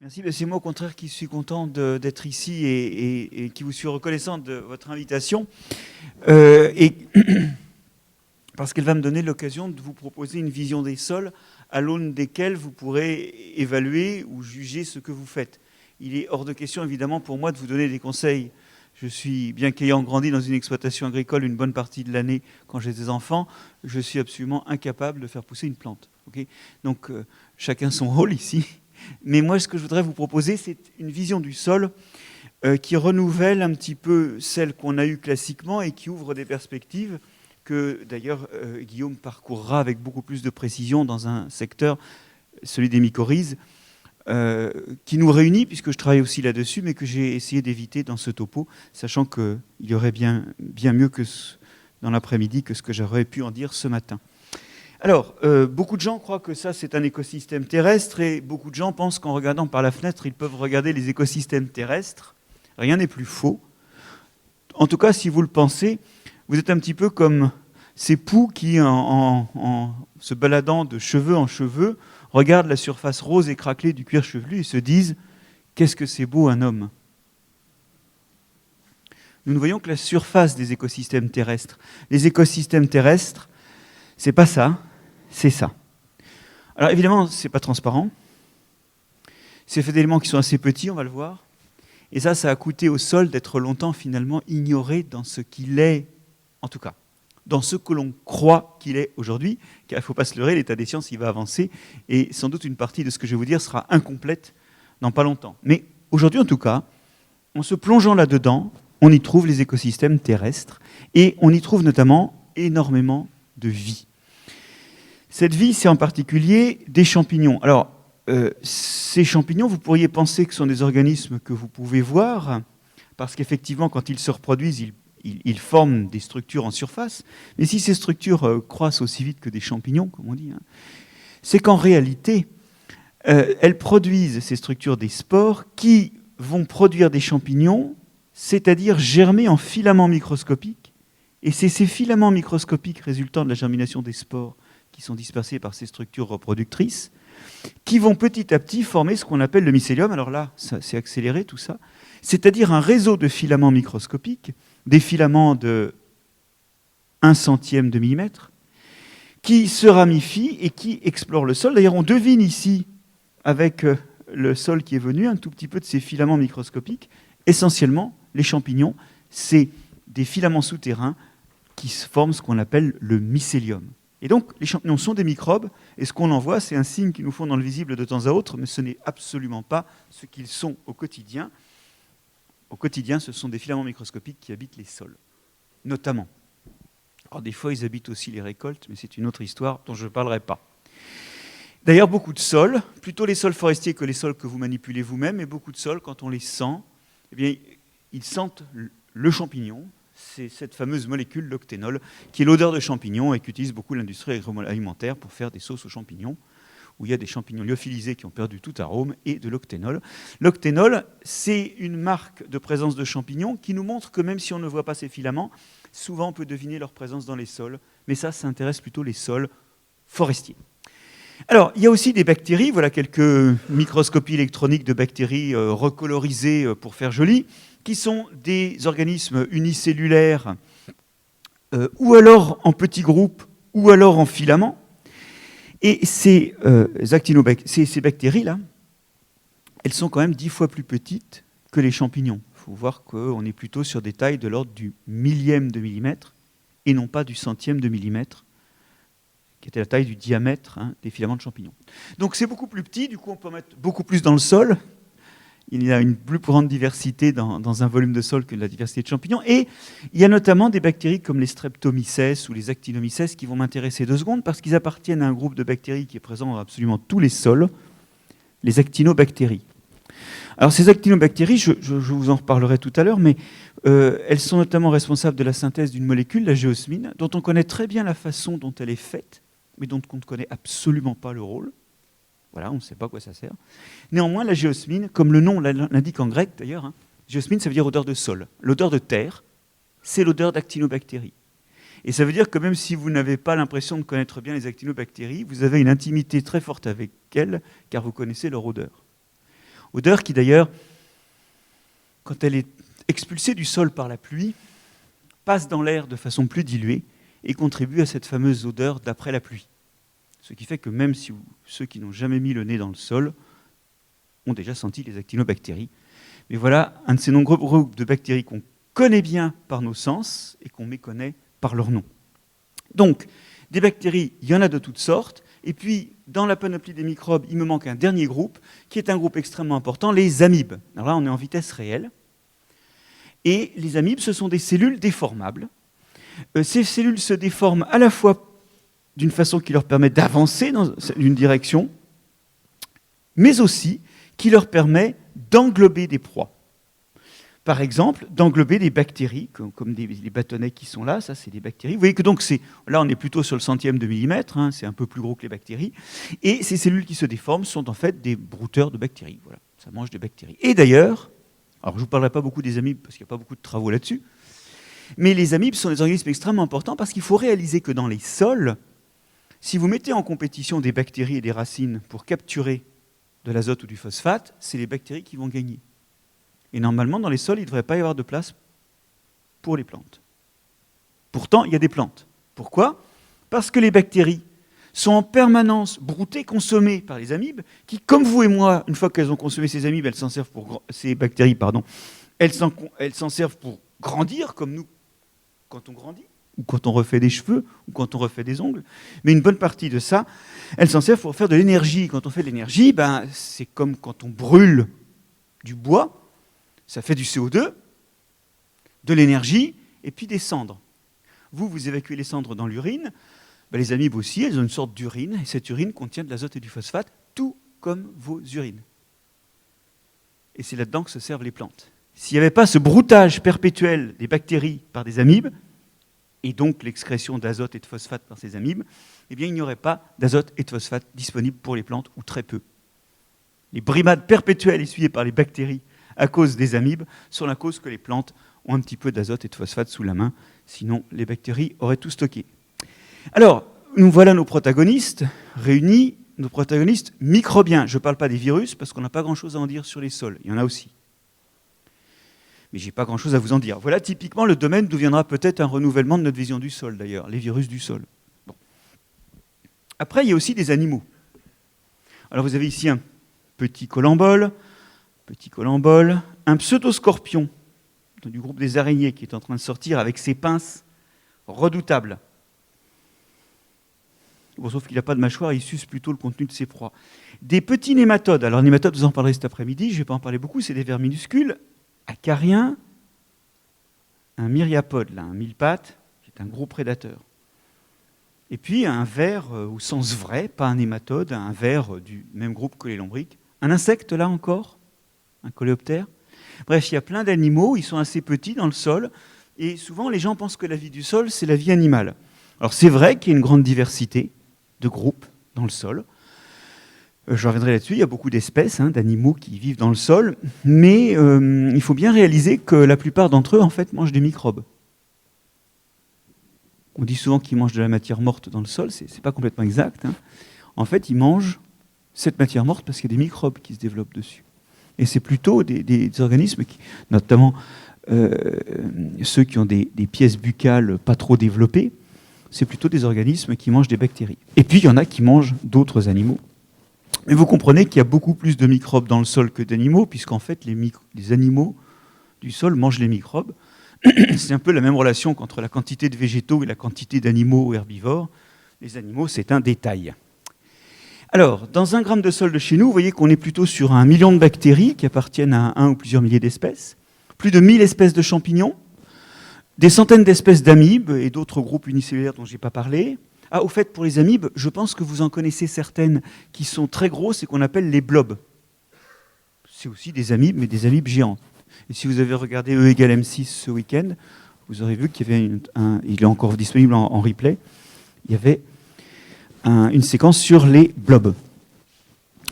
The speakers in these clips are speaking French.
Merci. C'est moi au contraire qui suis content d'être ici et qui vous suis reconnaissant de votre invitation. Et parce qu'elle va me donner l'occasion de vous proposer une vision des sols à l'aune desquels vous pourrez évaluer ou juger ce que vous faites. Il est hors de question évidemment pour moi de vous donner des conseils. Je suis, bien qu'ayant grandi dans une exploitation agricole une bonne partie de l'année quand j'ai des enfants, je suis absolument incapable de faire pousser une plante. Okay, donc chacun son rôle ici. Mais moi, ce que je voudrais vous proposer, c'est une vision du sol qui renouvelle un petit peu celle qu'on a eue classiquement et qui ouvre des perspectives que, d'ailleurs, Guillaume parcourra avec beaucoup plus de précision dans un secteur, celui des mycorhizes, qui nous réunit, puisque je travaille aussi là-dessus, mais que j'ai essayé d'éviter dans ce topo, sachant qu'il y aurait bien mieux que dans l'après-midi que ce que j'aurais pu en dire ce matin. Alors, beaucoup de gens croient que ça, c'est un écosystème terrestre, et beaucoup de gens pensent qu'en regardant par la fenêtre, ils peuvent regarder les écosystèmes terrestres. Rien n'est plus faux. En tout cas, si vous le pensez, vous êtes un petit peu comme ces poux qui, en se baladant de cheveux en cheveux, regardent la surface rose et craquelée du cuir chevelu et se disent « Qu'est-ce que c'est beau un homme ?» Nous ne voyons que la surface des écosystèmes terrestres. Les écosystèmes terrestres, c'est pas ça, c'est ça. Alors évidemment, c'est pas transparent. C'est fait d'éléments qui sont assez petits, on va le voir. Et ça a coûté au sol d'être longtemps finalement ignoré dans ce qu'il est, en tout cas, dans ce que l'on croit qu'il est aujourd'hui, car il ne faut pas se leurrer, l'état des sciences, il va avancer, et sans doute une partie de ce que je vais vous dire sera incomplète dans pas longtemps. Mais aujourd'hui, en tout cas, en se plongeant là-dedans, on y trouve les écosystèmes terrestres, et on y trouve notamment énormément de vie. Cette vie, c'est en particulier des champignons. Alors, ces champignons, vous pourriez penser que ce sont des organismes que vous pouvez voir, parce qu'effectivement, quand ils se reproduisent, ils forment des structures en surface. Mais si ces structures croissent aussi vite que des champignons, comme on dit, hein, c'est qu'en réalité, elles produisent, ces structures, des spores qui vont produire des champignons, c'est-à-dire germer en filaments microscopiques. Et c'est ces filaments microscopiques résultant de la germination des spores qui sont dispersés par ces structures reproductrices, qui vont petit à petit former ce qu'on appelle le mycélium. Alors là, c'est accéléré tout ça. C'est-à-dire un réseau de filaments microscopiques, des filaments de 1/100 de millimètre, qui se ramifient et qui explorent le sol. D'ailleurs, on devine ici, avec le sol qui est venu, un tout petit peu de ces filaments microscopiques. Essentiellement, les champignons, c'est des filaments souterrains qui forment ce qu'on appelle le mycélium. Et donc, les champignons sont des microbes, et ce qu'on en voit, c'est un signe qu'ils nous font dans le visible de temps à autre, mais ce n'est absolument pas ce qu'ils sont au quotidien. Au quotidien, ce sont des filaments microscopiques qui habitent les sols, notamment. Alors, des fois, ils habitent aussi les récoltes, mais c'est une autre histoire dont je ne parlerai pas. D'ailleurs, beaucoup de sols, plutôt les sols forestiers que les sols que vous manipulez vous-même, et beaucoup de sols, quand on les sent, eh bien, ils sentent le champignon. C'est cette fameuse molécule, l'octénol, qui est l'odeur de champignon et qu'utilise beaucoup l'industrie alimentaire pour faire des sauces aux champignons, où il y a des champignons lyophilisés qui ont perdu tout arôme et de l'octénol. L'octénol, c'est une marque de présence de champignons qui nous montre que même si on ne voit pas ces filaments, souvent on peut deviner leur présence dans les sols, mais ça intéresse plutôt les sols forestiers. Alors, il y a aussi des bactéries, voilà quelques microscopies électroniques de bactéries recolorisées pour faire joli, qui sont des organismes unicellulaires, ou alors en petits groupes, ou alors en filaments. Et ces bactéries-là, elles sont quand même 10 fois plus petites que les champignons. Il faut voir qu'on est plutôt sur des tailles de l'ordre du millième de millimètre, et non pas du centième de millimètre, qui était la taille du diamètre des filaments de champignons. Donc c'est beaucoup plus petit, du coup on peut en mettre beaucoup plus dans le sol. Il y a une plus grande diversité dans un volume de sol que la diversité de champignons. Et il y a notamment des bactéries comme les streptomyces ou les actinomyces qui vont m'intéresser 2 secondes parce qu'ils appartiennent à un groupe de bactéries qui est présent dans absolument tous les sols, les actinobactéries. Alors ces actinobactéries, je vous en reparlerai tout à l'heure, mais elles sont notamment responsables de la synthèse d'une molécule, la géosmine, dont on connaît très bien la façon dont elle est faite, mais dont on ne connaît absolument pas le rôle. Voilà, on ne sait pas à quoi ça sert. Néanmoins, la géosmine, comme le nom l'indique en grec d'ailleurs, géosmine, ça veut dire odeur de sol. L'odeur de terre, c'est l'odeur d'actinobactéries. Et ça veut dire que même si vous n'avez pas l'impression de connaître bien les actinobactéries, vous avez une intimité très forte avec elles, car vous connaissez leur odeur. Odeur qui d'ailleurs, quand elle est expulsée du sol par la pluie, passe dans l'air de façon plus diluée et contribue à cette fameuse odeur d'après la pluie. Ce qui fait que même si ceux qui n'ont jamais mis le nez dans le sol ont déjà senti les actinobactéries. Mais voilà un de ces nombreux groupes de bactéries qu'on connaît bien par nos sens et qu'on méconnaît par leur nom. Donc, des bactéries, il y en a de toutes sortes. Et puis, dans la panoplie des microbes, il me manque un dernier groupe, qui est un groupe extrêmement important, les amibes. Alors là, on est en vitesse réelle. Et les amibes, ce sont des cellules déformables. Ces cellules se déforment à la fois d'une façon qui leur permet d'avancer dans une direction, mais aussi qui leur permet d'englober des proies. Par exemple, d'englober des bactéries, comme les bâtonnets qui sont là, ça c'est des bactéries. Vous voyez que donc là on est plutôt sur le centième de millimètre, hein, c'est un peu plus gros que les bactéries. Et ces cellules qui se déforment sont en fait des brouteurs de bactéries. Voilà, ça mange des bactéries. Et d'ailleurs, alors je ne vous parlerai pas beaucoup des amibes parce qu'il n'y a pas beaucoup de travaux là-dessus, mais les amibes sont des organismes extrêmement importants parce qu'il faut réaliser que dans les sols, si vous mettez en compétition des bactéries et des racines pour capturer de l'azote ou du phosphate, c'est les bactéries qui vont gagner. Et normalement, dans les sols, il ne devrait pas y avoir de place pour les plantes. Pourtant, il y a des plantes. Pourquoi ? Parce que les bactéries sont en permanence broutées, consommées par les amibes, qui, comme vous et moi, une fois qu'elles ont consommé ces amibes, ces bactéries, elles s'en servent pour grandir, comme nous, quand on grandit, ou quand on refait des cheveux, ou quand on refait des ongles. Mais une bonne partie de ça, elles s'en servent pour faire de l'énergie. Quand on fait de l'énergie, c'est comme quand on brûle du bois, ça fait du CO2, de l'énergie, et puis des cendres. Vous évacuez les cendres dans l'urine, les amibes aussi, elles ont une sorte d'urine, et cette urine contient de l'azote et du phosphate, tout comme vos urines. Et c'est là-dedans que se servent les plantes. S'il n'y avait pas ce broutage perpétuel des bactéries par des amibes, et donc l'excrétion d'azote et de phosphate par ces amibes, eh bien il n'y aurait pas d'azote et de phosphate disponibles pour les plantes, ou très peu. Les brimades perpétuelles essuyées par les bactéries à cause des amibes sont la cause que les plantes ont un petit peu d'azote et de phosphate sous la main, sinon les bactéries auraient tout stocké. Alors, nous voilà nos protagonistes réunis, nos protagonistes microbiens. Je ne parle pas des virus parce qu'on n'a pas grand-chose à en dire sur les sols, il y en a aussi. Mais je n'ai pas grand-chose à vous en dire. Voilà typiquement le domaine d'où viendra peut-être un renouvellement de notre vision du sol d'ailleurs, les virus du sol. Bon. Après, il y a aussi des animaux. Alors vous avez ici un petit colambole, un pseudoscorpion du groupe des araignées qui est en train de sortir avec ses pinces redoutables. Bon, sauf qu'il n'a pas de mâchoire, il suce plutôt le contenu de ses proies. Des petits nématodes. Alors, nématodes, vous en parlerez cet après-midi, je ne vais pas en parler beaucoup, c'est des vers minuscules, acariens, un myriapode, là, un mille-pattes, qui est un gros prédateur. Et puis, un ver au sens vrai, pas un nématode, un ver du même groupe que les lombriques. Un insecte, là encore, un coléoptère. Bref, il y a plein d'animaux, ils sont assez petits dans le sol, et souvent, les gens pensent que la vie du sol, c'est la vie animale. Alors, c'est vrai qu'il y a une grande diversité de groupes dans le sol. Je reviendrai là-dessus, il y a beaucoup d'espèces d'animaux qui vivent dans le sol, mais il faut bien réaliser que la plupart d'entre eux, en fait, mangent des microbes. On dit souvent qu'ils mangent de la matière morte dans le sol, c'est pas complètement exact. En fait, ils mangent cette matière morte parce qu'il y a des microbes qui se développent dessus. Et c'est plutôt des organismes, notamment ceux qui ont des pièces buccales pas trop développées, c'est plutôt des organismes qui mangent des bactéries. Et puis, il y en a qui mangent d'autres animaux. Mais vous comprenez qu'il y a beaucoup plus de microbes dans le sol que d'animaux, puisqu'en fait, les animaux du sol mangent les microbes. C'est un peu la même relation qu'entre la quantité de végétaux et la quantité d'animaux herbivores. Les animaux, c'est un détail. Alors, dans 1 gramme de sol de chez nous, vous voyez qu'on est plutôt sur 1 million de bactéries qui appartiennent à un ou plusieurs milliers d'espèces, plus de 1000 espèces de champignons, des centaines d'espèces d'amibes et d'autres groupes unicellulaires dont je n'ai pas parlé. Ah, au fait, pour les amibes, je pense que vous en connaissez certaines qui sont très grosses et qu'on appelle les blobs. C'est aussi des amibes, mais des amibes géantes. Et si vous avez regardé E égale M6 ce week-end, vous aurez vu qu'il y avait il est encore disponible en replay, il y avait une séquence sur les blobs.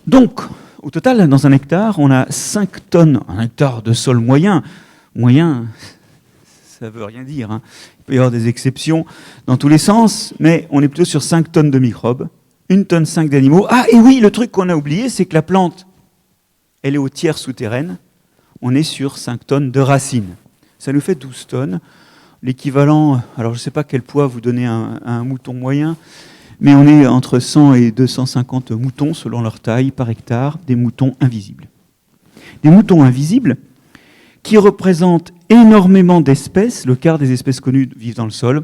Donc, au total, dans un hectare, on a 5 tonnes, un hectare de sol moyen, ça ne veut rien dire. Il peut y avoir des exceptions dans tous les sens, mais on est plutôt sur 5 tonnes de microbes, 1,5 tonne d'animaux. Ah, et oui, le truc qu'on a oublié, c'est que la plante, elle est au tiers souterraine, on est sur 5 tonnes de racines. Ça nous fait 12 tonnes. L'équivalent, alors je ne sais pas quel poids vous donnez à un mouton moyen, mais on est entre 100 et 250 moutons selon leur taille par hectare, des moutons invisibles. Des moutons invisibles qui représentent énormément d'espèces. Le quart des espèces connues vivent dans le sol.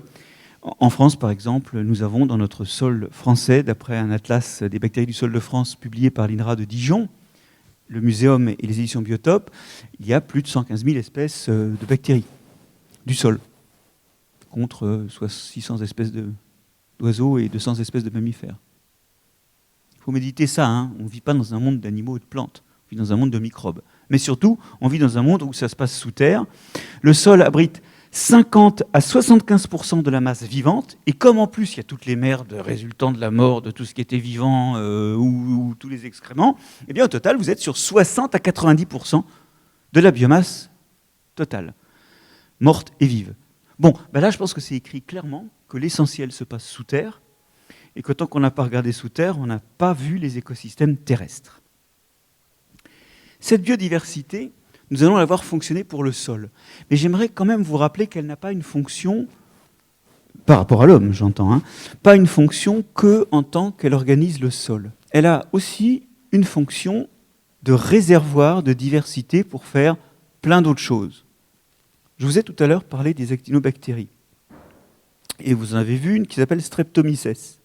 En France, par exemple, nous avons dans notre sol français, d'après un atlas des bactéries du sol de France publié par l'INRA de Dijon, le muséum et les éditions Biotope, il y a plus de 115 000 espèces de bactéries du sol, contre 600 espèces d'oiseaux et 200 espèces de mammifères. Il faut méditer ça, hein. On ne vit pas dans un monde d'animaux et de plantes, on vit dans un monde de microbes. Mais surtout, on vit dans un monde où ça se passe sous terre. Le sol abrite 50 à 75% de la masse vivante, et comme en plus il y a toutes les merdes résultant de la mort de tout ce qui était vivant ou tous les excréments, eh bien au total vous êtes sur 60 à 90% de la biomasse totale, morte et vive. Bon, ben là je pense que c'est écrit clairement que l'essentiel se passe sous terre, et que tant qu'on n'a pas regardé sous terre, on n'a pas vu les écosystèmes terrestres. Cette biodiversité, nous allons la voir fonctionner pour le sol. Mais j'aimerais quand même vous rappeler qu'elle n'a pas une fonction, par rapport à l'homme, j'entends, hein, pas une fonction que en tant qu'elle organise le sol. Elle a aussi une fonction de réservoir de diversité pour faire plein d'autres choses. Je vous ai tout à l'heure parlé des actinobactéries. Et vous en avez vu une qui s'appelle Streptomyces.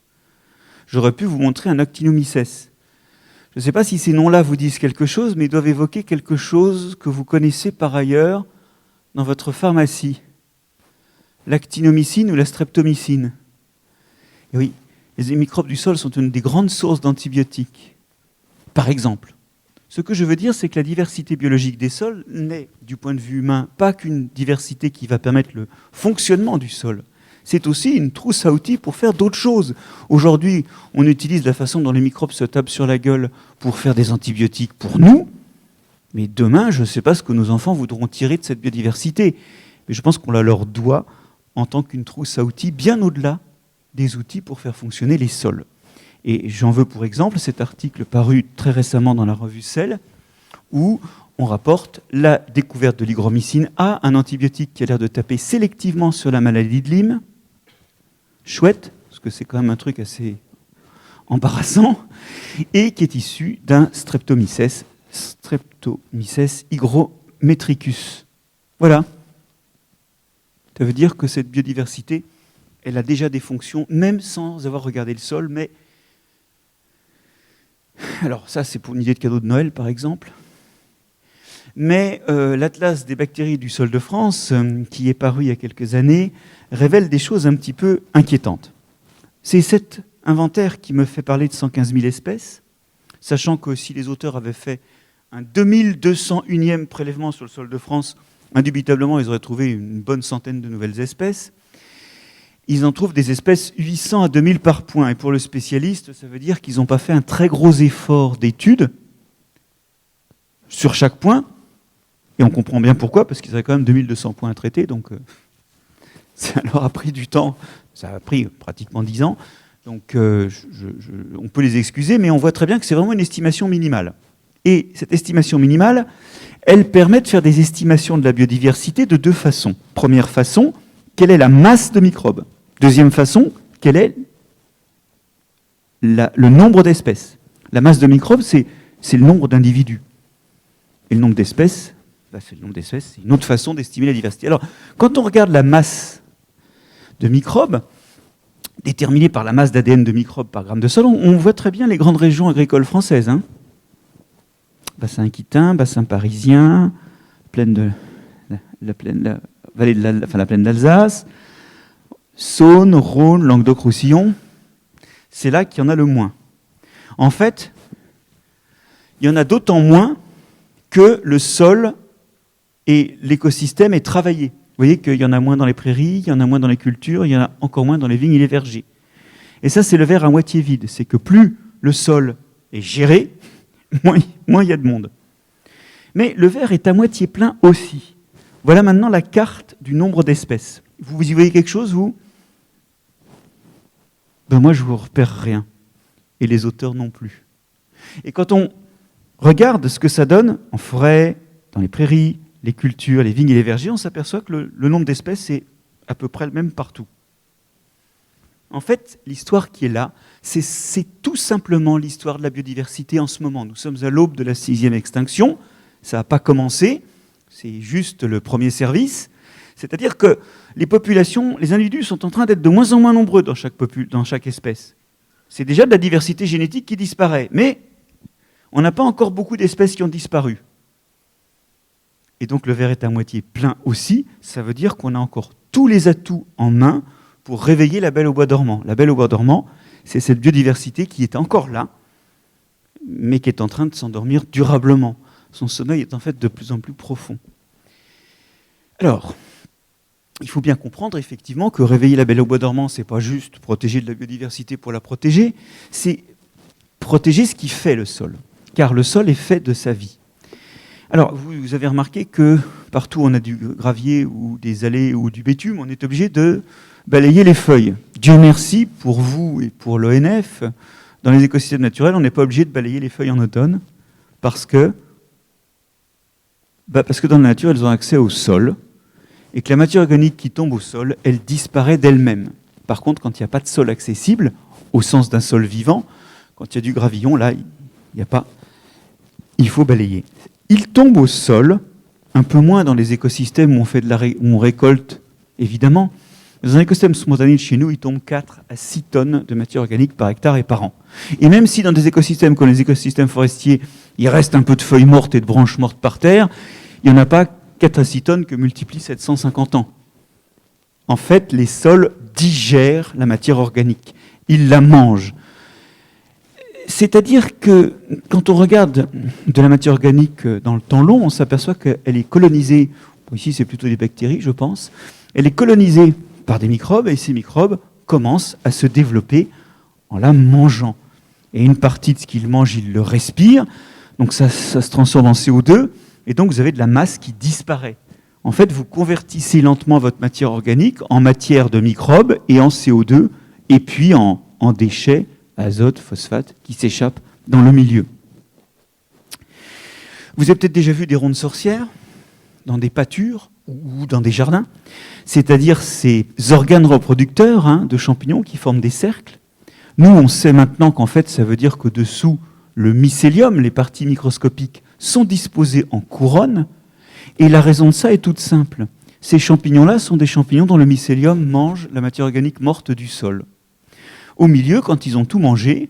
J'aurais pu vous montrer un Actinomyces. Je ne sais pas si ces noms-là vous disent quelque chose, mais ils doivent évoquer quelque chose que vous connaissez par ailleurs dans votre pharmacie. L'actinomycine ou la streptomycine. Et oui, les microbes du sol sont une des grandes sources d'antibiotiques. Par exemple, ce que je veux dire, c'est que la diversité biologique des sols n'est, du point de vue humain, pas qu'une diversité qui va permettre le fonctionnement du sol. C'est aussi une trousse à outils pour faire d'autres choses. Aujourd'hui, on utilise la façon dont les microbes se tapent sur la gueule pour faire des antibiotiques pour nous. Mais demain, je ne sais pas ce que nos enfants voudront tirer de cette biodiversité. Mais je pense qu'on la leur doit en tant qu'une trousse à outils, bien au-delà des outils pour faire fonctionner les sols. Et j'en veux pour exemple cet article paru très récemment dans la revue Cell, où on rapporte la découverte de l'hygromycine A, un antibiotique qui a l'air de taper sélectivement sur la maladie de Lyme. Chouette, parce que c'est quand même un truc assez embarrassant, et qui est issu d'un Streptomyces hygrometricus. Voilà. Ça veut dire que cette biodiversité, elle a déjà des fonctions, même sans avoir regardé le sol, mais... Alors ça, c'est pour une idée de cadeau de Noël, par exemple. Mais l'Atlas des bactéries du sol de France, qui est paru il y a quelques années, révèle des choses un petit peu inquiétantes. C'est cet inventaire qui me fait parler de 115 000 espèces, sachant que si les auteurs avaient fait un 2201e prélèvement sur le sol de France, indubitablement, ils auraient trouvé une bonne centaine de nouvelles espèces. Ils en trouvent des espèces 800 à 2000 par point. Et pour le spécialiste, ça veut dire qu'ils n'ont pas fait un très gros effort d'étude sur chaque point. Et on comprend bien pourquoi, parce qu'ils avaient quand même 2200 points à traiter. Donc, ça leur a pris du temps. Ça a pris pratiquement 10 ans. Donc, on peut les excuser, mais on voit très bien que c'est vraiment une estimation minimale. Et cette estimation minimale, elle permet de faire des estimations de la biodiversité de deux façons. Première façon, quelle est la masse de microbes? Deuxième façon, quel est le nombre d'espèces? La masse de microbes, c'est le nombre d'individus. Et le nombre d'espèces, c'est le nombre d'espèces, c'est une autre façon d'estimer la diversité. Alors, quand on regarde la masse de microbes, déterminée par la masse d'ADN de microbes par gramme de sol, on voit très bien les grandes régions agricoles françaises. Hein. Bassin aquitain, bassin parisien, la plaine d'Alsace, Saône, Rhône, Languedoc-Roussillon, c'est là qu'il y en a le moins. En fait, il y en a d'autant moins que le sol et l'écosystème est travaillé. Vous voyez qu'il y en a moins dans les prairies, il y en a moins dans les cultures, il y en a encore moins dans les vignes et les vergers. Et ça, c'est le verre à moitié vide. C'est que plus le sol est géré, moins il y a de monde. Mais le verre est à moitié plein aussi. Voilà maintenant la carte du nombre d'espèces. Vous y voyez quelque chose, vous? Ben moi, je ne vous repère rien. Et les auteurs non plus. Et quand on regarde ce que ça donne en forêt, dans les prairies, les cultures, les vignes et les vergers, on s'aperçoit que le nombre d'espèces est à peu près le même partout. En fait, l'histoire qui est là, c'est tout simplement l'histoire de la biodiversité en ce moment. Nous sommes à l'aube de la 6e extinction, ça n'a pas commencé, c'est juste le premier service. C'est-à-dire que les populations, les individus sont en train d'être de moins en moins nombreux dans chaque espèce. C'est déjà de la diversité génétique qui disparaît, mais on n'a pas encore beaucoup d'espèces qui ont disparu. Et donc le verre est à moitié plein aussi, ça veut dire qu'on a encore tous les atouts en main pour réveiller la belle au bois dormant. La belle au bois dormant, c'est cette biodiversité qui est encore là, mais qui est en train de s'endormir durablement. Son sommeil est en fait de plus en plus profond. Alors, il faut bien comprendre effectivement que réveiller la belle au bois dormant, c'est pas juste protéger de la biodiversité pour la protéger, c'est protéger ce qui fait le sol, car le sol est fait de sa vie. Alors, vous avez remarqué que partout où on a du gravier ou des allées ou du bitume, on est obligé de balayer les feuilles. Dieu merci pour vous et pour l'ONF, dans les écosystèmes naturels, on n'est pas obligé de balayer les feuilles en automne parce que dans la nature, elles ont accès au sol et que la matière organique qui tombe au sol, elle disparaît d'elle-même. Par contre, quand il n'y a pas de sol accessible, au sens d'un sol vivant, quand il y a du gravillon, là, il n'y a pas... Il faut balayer. Il tombe au sol, un peu moins dans les écosystèmes où on récolte, évidemment. Dans un écosystème spontané de chez nous, il tombe 4 à 6 tonnes de matière organique par hectare et par an. Et même si dans des écosystèmes comme les écosystèmes forestiers, il reste un peu de feuilles mortes et de branches mortes par terre, il n'y en a pas 4 à 6 tonnes que multiplie 750 ans. En fait, les sols digèrent la matière organique. Ils la mangent. C'est-à-dire que quand on regarde de la matière organique dans le temps long, on s'aperçoit qu'elle est colonisée, ici c'est plutôt des bactéries je pense, elle est colonisée par des microbes et ces microbes commencent à se développer en la mangeant. Et une partie de ce qu'ils mangent, ils le respirent, donc ça se transforme en CO2 et donc vous avez de la masse qui disparaît. En fait, vous convertissez lentement votre matière organique en matière de microbes et en CO2 et puis en déchets, azote, phosphate, qui s'échappent dans le milieu. Vous avez peut-être déjà vu des rondes sorcières dans des pâtures ou dans des jardins, c'est-à-dire ces organes reproducteurs de champignons qui forment des cercles. Nous, on sait maintenant qu'en fait, ça veut dire qu'au-dessous, le mycélium, les parties microscopiques, sont disposées en couronne, et la raison de ça est toute simple. Ces champignons-là sont des champignons dont le mycélium mange la matière organique morte du sol. Au milieu, quand ils ont tout mangé,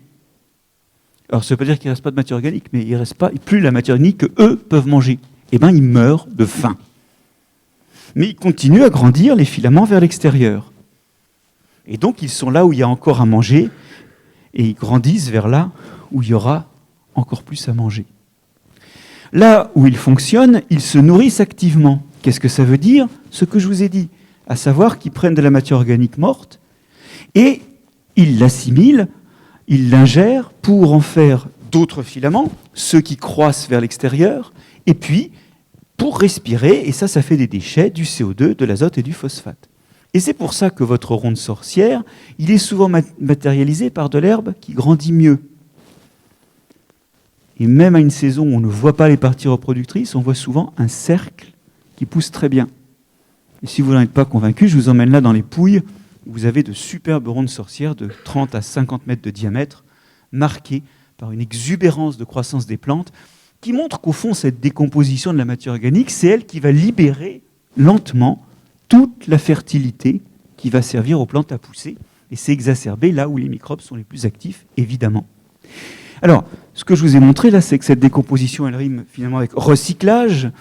alors ça ne veut pas dire qu'il ne reste pas de matière organique, mais il ne reste pas plus la matière organique qu'eux peuvent manger. Eh bien, ils meurent de faim. Mais ils continuent à grandir les filaments vers l'extérieur. Et donc, ils sont là où il y a encore à manger, et ils grandissent vers là où il y aura encore plus à manger. Là où ils fonctionnent, ils se nourrissent activement. Qu'est-ce que ça veut dire? Ce que je vous ai dit, à savoir qu'ils prennent de la matière organique morte, et ils l'assimilent, ils l'ingèrent pour en faire d'autres filaments, ceux qui croissent vers l'extérieur, et puis pour respirer, et ça fait des déchets, du CO2, de l'azote et du phosphate. Et c'est pour ça que votre ronde sorcière, il est souvent matérialisé par de l'herbe qui grandit mieux. Et même à une saison où on ne voit pas les parties reproductrices, on voit souvent un cercle qui pousse très bien. Et si vous n'en êtes pas convaincu, je vous emmène là dans les Pouilles, où vous avez de superbes rondes sorcières de 30 à 50 mètres de diamètre, marquées par une exubérance de croissance des plantes, qui montre qu'au fond, cette décomposition de la matière organique, c'est elle qui va libérer lentement toute la fertilité qui va servir aux plantes à pousser. Et c'est exacerbé là où les microbes sont les plus actifs, évidemment. Alors, ce que je vous ai montré là, c'est que cette décomposition, elle rime finalement avec recyclage,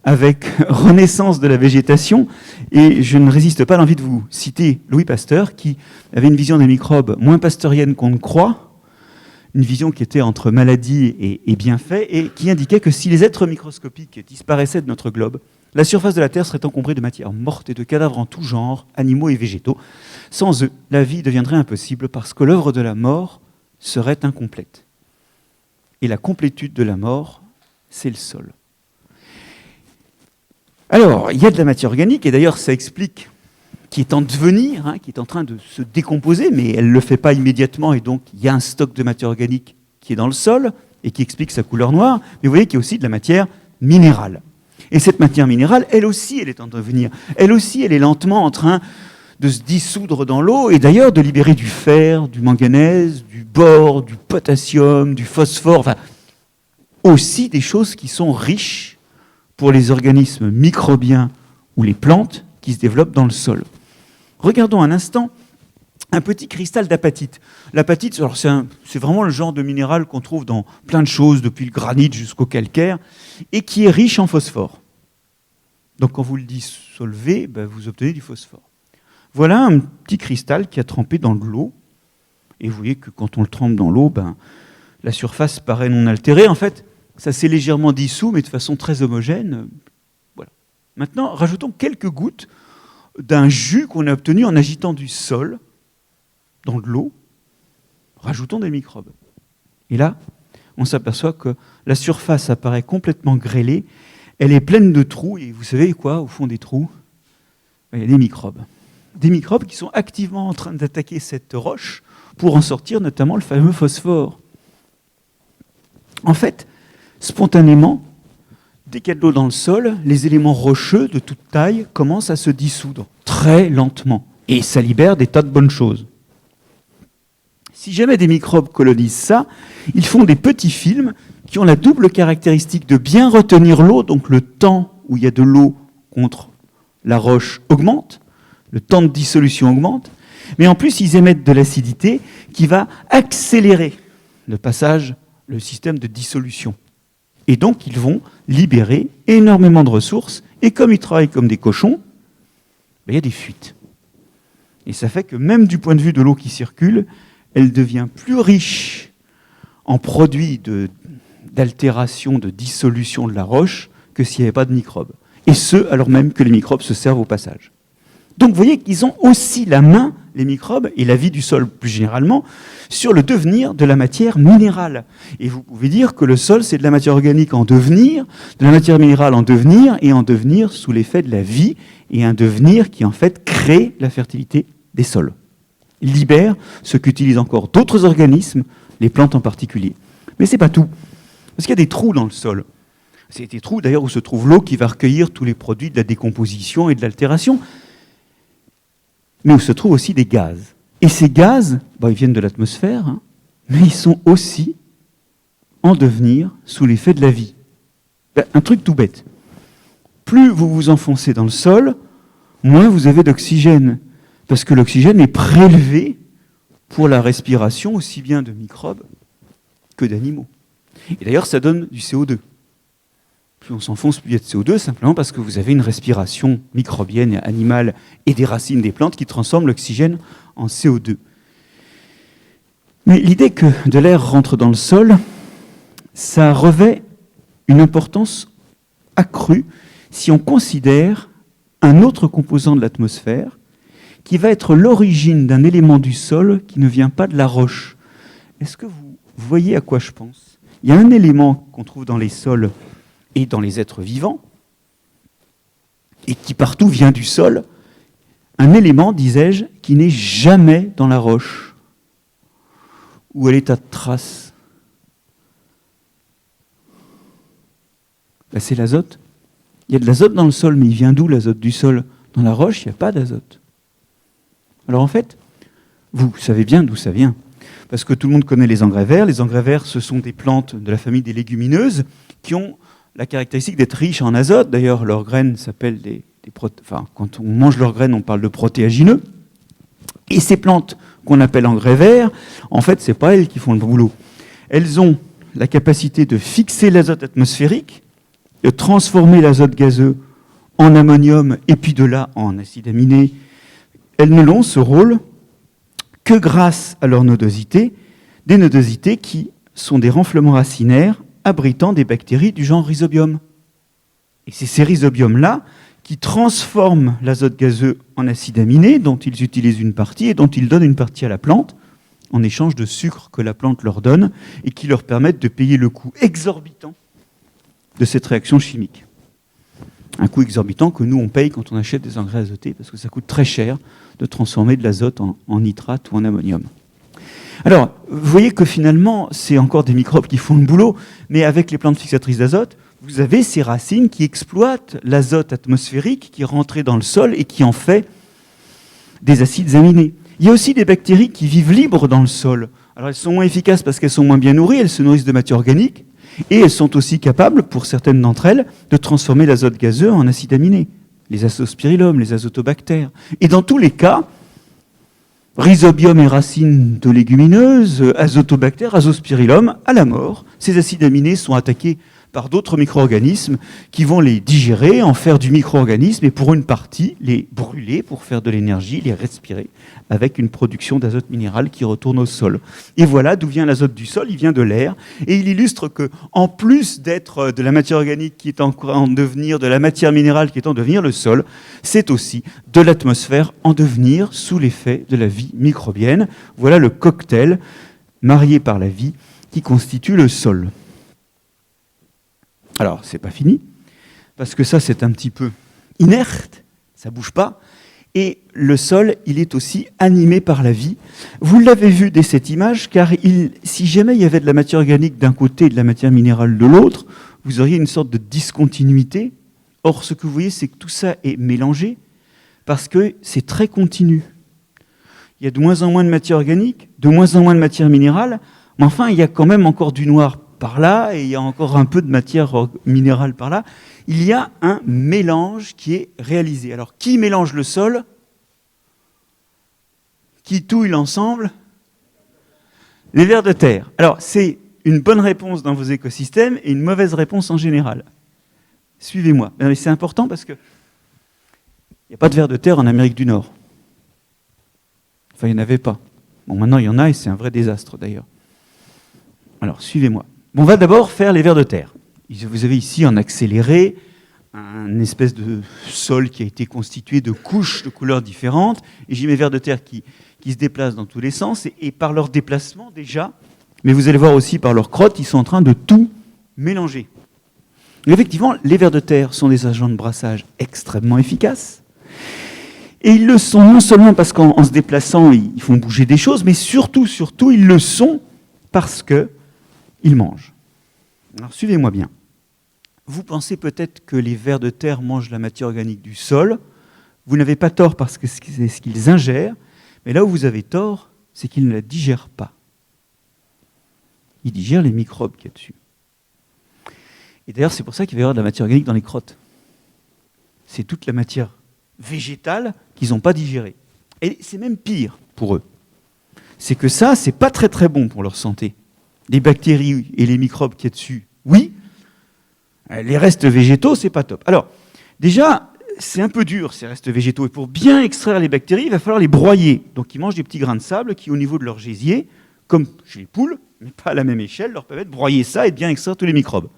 avec renaissance de la végétation, et je ne résiste pas à l'envie de vous citer Louis Pasteur, qui avait une vision des microbes moins pasteurienne qu'on ne croit, une vision qui était entre maladie et bienfait, et qui indiquait que si les êtres microscopiques disparaissaient de notre globe, la surface de la Terre serait encombrée de matière morte et de cadavres en tout genre, animaux et végétaux. Sans eux, la vie deviendrait impossible parce que l'œuvre de la mort serait incomplète. Et la complétude de la mort, c'est le sol. Alors, il y a de la matière organique, et d'ailleurs ça explique qui est en devenir, qui est en train de se décomposer, mais elle ne le fait pas immédiatement, et donc il y a un stock de matière organique qui est dans le sol, et qui explique sa couleur noire, mais vous voyez qu'il y a aussi de la matière minérale. Et cette matière minérale, elle aussi, elle est en devenir. Elle aussi, elle est lentement en train de se dissoudre dans l'eau et d'ailleurs de libérer du fer, du manganèse, du bore, du potassium, du phosphore, enfin, aussi des choses qui sont riches pour les organismes microbiens ou les plantes qui se développent dans le sol. Regardons un instant un petit cristal d'apatite. L'apatite, alors c'est vraiment le genre de minéral qu'on trouve dans plein de choses, depuis le granit jusqu'au calcaire, et qui est riche en phosphore. Donc quand vous le dissolvez, vous obtenez du phosphore. Voilà un petit cristal qui a trempé dans de l'eau. Et vous voyez que quand on le trempe dans l'eau, la surface paraît non altérée. En fait, ça s'est légèrement dissous, mais de façon très homogène. Voilà. Maintenant, rajoutons quelques gouttes d'un jus qu'on a obtenu en agitant du sol dans de l'eau. Rajoutons des microbes. Et là, on s'aperçoit que la surface apparaît complètement grêlée. Elle est pleine de trous. Et vous savez quoi, au fond des trous? Il y a des microbes. Des microbes qui sont activement en train d'attaquer cette roche pour en sortir notamment le fameux phosphore. En fait, spontanément, dès qu'il y a de l'eau dans le sol, les éléments rocheux de toute taille commencent à se dissoudre très lentement. Et ça libère des tas de bonnes choses. Si jamais des microbes colonisent ça, ils font des petits films qui ont la double caractéristique de bien retenir l'eau, donc le temps où il y a de l'eau contre la roche augmente, le temps de dissolution augmente, mais en plus ils émettent de l'acidité qui va accélérer le passage, le système de dissolution. Et donc ils vont libérer énormément de ressources, et comme ils travaillent comme des cochons, il y a des fuites. Et ça fait que même du point de vue de l'eau qui circule, elle devient plus riche en produits d'altération, de dissolution de la roche, que s'il n'y avait pas de microbes. Et ce, alors même que les microbes se servent au passage. Donc vous voyez qu'ils ont aussi la main, les microbes, et la vie du sol plus généralement, sur le devenir de la matière minérale. Et vous pouvez dire que le sol, c'est de la matière organique en devenir, de la matière minérale en devenir, et en devenir sous l'effet de la vie, et un devenir qui en fait crée la fertilité des sols. Il libère ce qu'utilisent encore d'autres organismes, les plantes en particulier. Mais ce n'est pas tout, parce qu'il y a des trous dans le sol. C'est des trous d'ailleurs où se trouve l'eau qui va recueillir tous les produits de la décomposition et de l'altération, mais où se trouvent aussi des gaz. Et ces gaz, ils viennent de l'atmosphère, mais ils sont aussi en devenir sous l'effet de la vie. Un truc tout bête. Plus vous vous enfoncez dans le sol, moins vous avez d'oxygène. Parce que l'oxygène est prélevé pour la respiration aussi bien de microbes que d'animaux. Et d'ailleurs, ça donne du CO2. Plus on s'enfonce, plus il y a de CO2, simplement parce que vous avez une respiration microbienne, animale et des racines des plantes qui transforment l'oxygène en CO2. Mais l'idée que de l'air rentre dans le sol, ça revêt une importance accrue si on considère un autre composant de l'atmosphère qui va être l'origine d'un élément du sol qui ne vient pas de la roche. Est-ce que vous voyez à quoi je pense? Il y a un élément qu'on trouve dans les sols et dans les êtres vivants, et qui partout vient du sol, un élément, disais-je, qui n'est jamais dans la roche, ou à l'état de trace. C'est l'azote. Il y a de l'azote dans le sol, mais il vient d'où l'azote du sol? Dans la roche, il n'y a pas d'azote. Alors en fait, vous savez bien d'où ça vient. Parce que tout le monde connaît les engrais verts. Les engrais verts, ce sont des plantes de la famille des légumineuses qui ont la caractéristique d'être riches en azote. D'ailleurs, leurs graines s'appellent quand on mange leurs graines, on parle de protéagineux. Et ces plantes qu'on appelle engrais verts, en fait, ce n'est pas elles qui font le boulot. Elles ont la capacité de fixer l'azote atmosphérique, de transformer l'azote gazeux en ammonium et puis de là en acide aminé. Elles ne l'ont, ce rôle, que grâce à leur nodosité, des nodosités qui sont des renflements racinaires abritant des bactéries du genre rhizobium. Et c'est ces rhizobiums-là qui transforment l'azote gazeux en acide aminé, dont ils utilisent une partie et dont ils donnent une partie à la plante, en échange de sucre que la plante leur donne et qui leur permettent de payer le coût exorbitant de cette réaction chimique. Un coût exorbitant que nous, on paye quand on achète des engrais azotés, parce que ça coûte très cher de transformer de l'azote en nitrate ou en ammonium. Alors, vous voyez que finalement, c'est encore des microbes qui font le boulot, mais avec les plantes fixatrices d'azote, vous avez ces racines qui exploitent l'azote atmosphérique qui est rentré dans le sol et qui en fait des acides aminés. Il y a aussi des bactéries qui vivent libres dans le sol. Alors, elles sont moins efficaces parce qu'elles sont moins bien nourries, elles se nourrissent de matière organique, et elles sont aussi capables, pour certaines d'entre elles, de transformer l'azote gazeux en acide aminé. Les azospirillum, les azotobactères. Et dans tous les cas, rhizobium et racines de légumineuses, azotobactères, azospirillum, à la mort. Ces acides aminés sont attaqués par d'autres micro-organismes qui vont les digérer, en faire du micro-organisme et pour une partie les brûler pour faire de l'énergie, les respirer avec une production d'azote minéral qui retourne au sol. Et voilà d'où vient l'azote du sol, il vient de l'air et il illustre que en plus d'être de la matière organique qui est en devenir, de la matière minérale qui est en devenir, le sol, c'est aussi de l'atmosphère en devenir sous l'effet de la vie microbienne. Voilà le cocktail marié par la vie qui constitue le sol. Alors, c'est pas fini, parce que ça, c'est un petit peu inerte, ça bouge pas, et le sol, il est aussi animé par la vie. Vous l'avez vu dès cette image, car si jamais il y avait de la matière organique d'un côté et de la matière minérale de l'autre, vous auriez une sorte de discontinuité. Or, ce que vous voyez, c'est que tout ça est mélangé, parce que c'est très continu. Il y a de moins en moins de matière organique, de moins en moins de matière minérale, mais enfin, il y a quand même encore du noir par là, et il y a encore un peu de matière minérale par là. Il y a un mélange qui est réalisé. Alors, qui mélange le sol? Qui touille l'ensemble? Les vers de terre. Alors, c'est une bonne réponse dans vos écosystèmes et une mauvaise réponse en général. Suivez-moi. C'est important parce que il n'y a pas de vers de terre en Amérique du Nord. Enfin, il n'y en avait pas. Bon, maintenant, il y en a et c'est un vrai désastre, d'ailleurs. Alors, suivez-moi. On va d'abord faire les vers de terre. Vous avez ici en accéléré une espèce de sol qui a été constitué de couches de couleurs différentes. Et j'ai mes vers de terre qui se déplacent dans tous les sens. Et par leur déplacement déjà, mais vous allez voir aussi par leur crotte, ils sont en train de tout mélanger. Et effectivement, les vers de terre sont des agents de brassage extrêmement efficaces. Et ils le sont non seulement parce qu'en se déplaçant, ils font bouger des choses, mais surtout, ils le sont parce que ils mangent. Alors suivez-moi bien. Vous pensez peut-être que les vers de terre mangent la matière organique du sol. Vous n'avez pas tort parce que c'est ce qu'ils ingèrent. Mais là où vous avez tort, c'est qu'ils ne la digèrent pas. Ils digèrent les microbes qu'il y a dessus. Et d'ailleurs, c'est pour ça qu'il va y avoir de la matière organique dans les crottes. C'est toute la matière végétale qu'ils n'ont pas digérée. Et c'est même pire pour eux. C'est que ça, c'est pas très très bon pour leur santé. Les bactéries et les microbes qu'il y a dessus, oui. Les restes végétaux, c'est pas top. Alors, déjà, c'est un peu dur, ces restes végétaux. Et pour bien extraire les bactéries, il va falloir les broyer. Donc, ils mangent des petits grains de sable qui, au niveau de leur gésier, comme chez les poules, mais pas à la même échelle, leur permettent de broyer ça et de bien extraire tous les microbes.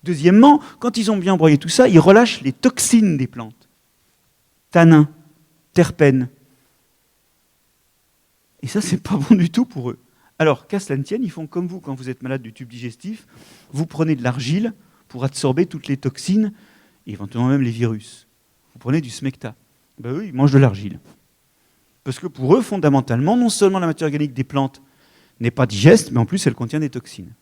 Deuxièmement, quand ils ont bien broyé tout ça, ils relâchent les toxines des plantes. Tanins, terpènes. Et ça, c'est pas bon du tout pour eux. Alors, qu'à cela ne tienne, ils font comme vous quand vous êtes malade du tube digestif. Vous prenez de l'argile pour absorber toutes les toxines, et éventuellement même les virus. Vous prenez du smecta. Ben eux, ils mangent de l'argile. Parce que pour eux, fondamentalement, non seulement la matière organique des plantes n'est pas digeste, mais en plus, elle contient des toxines.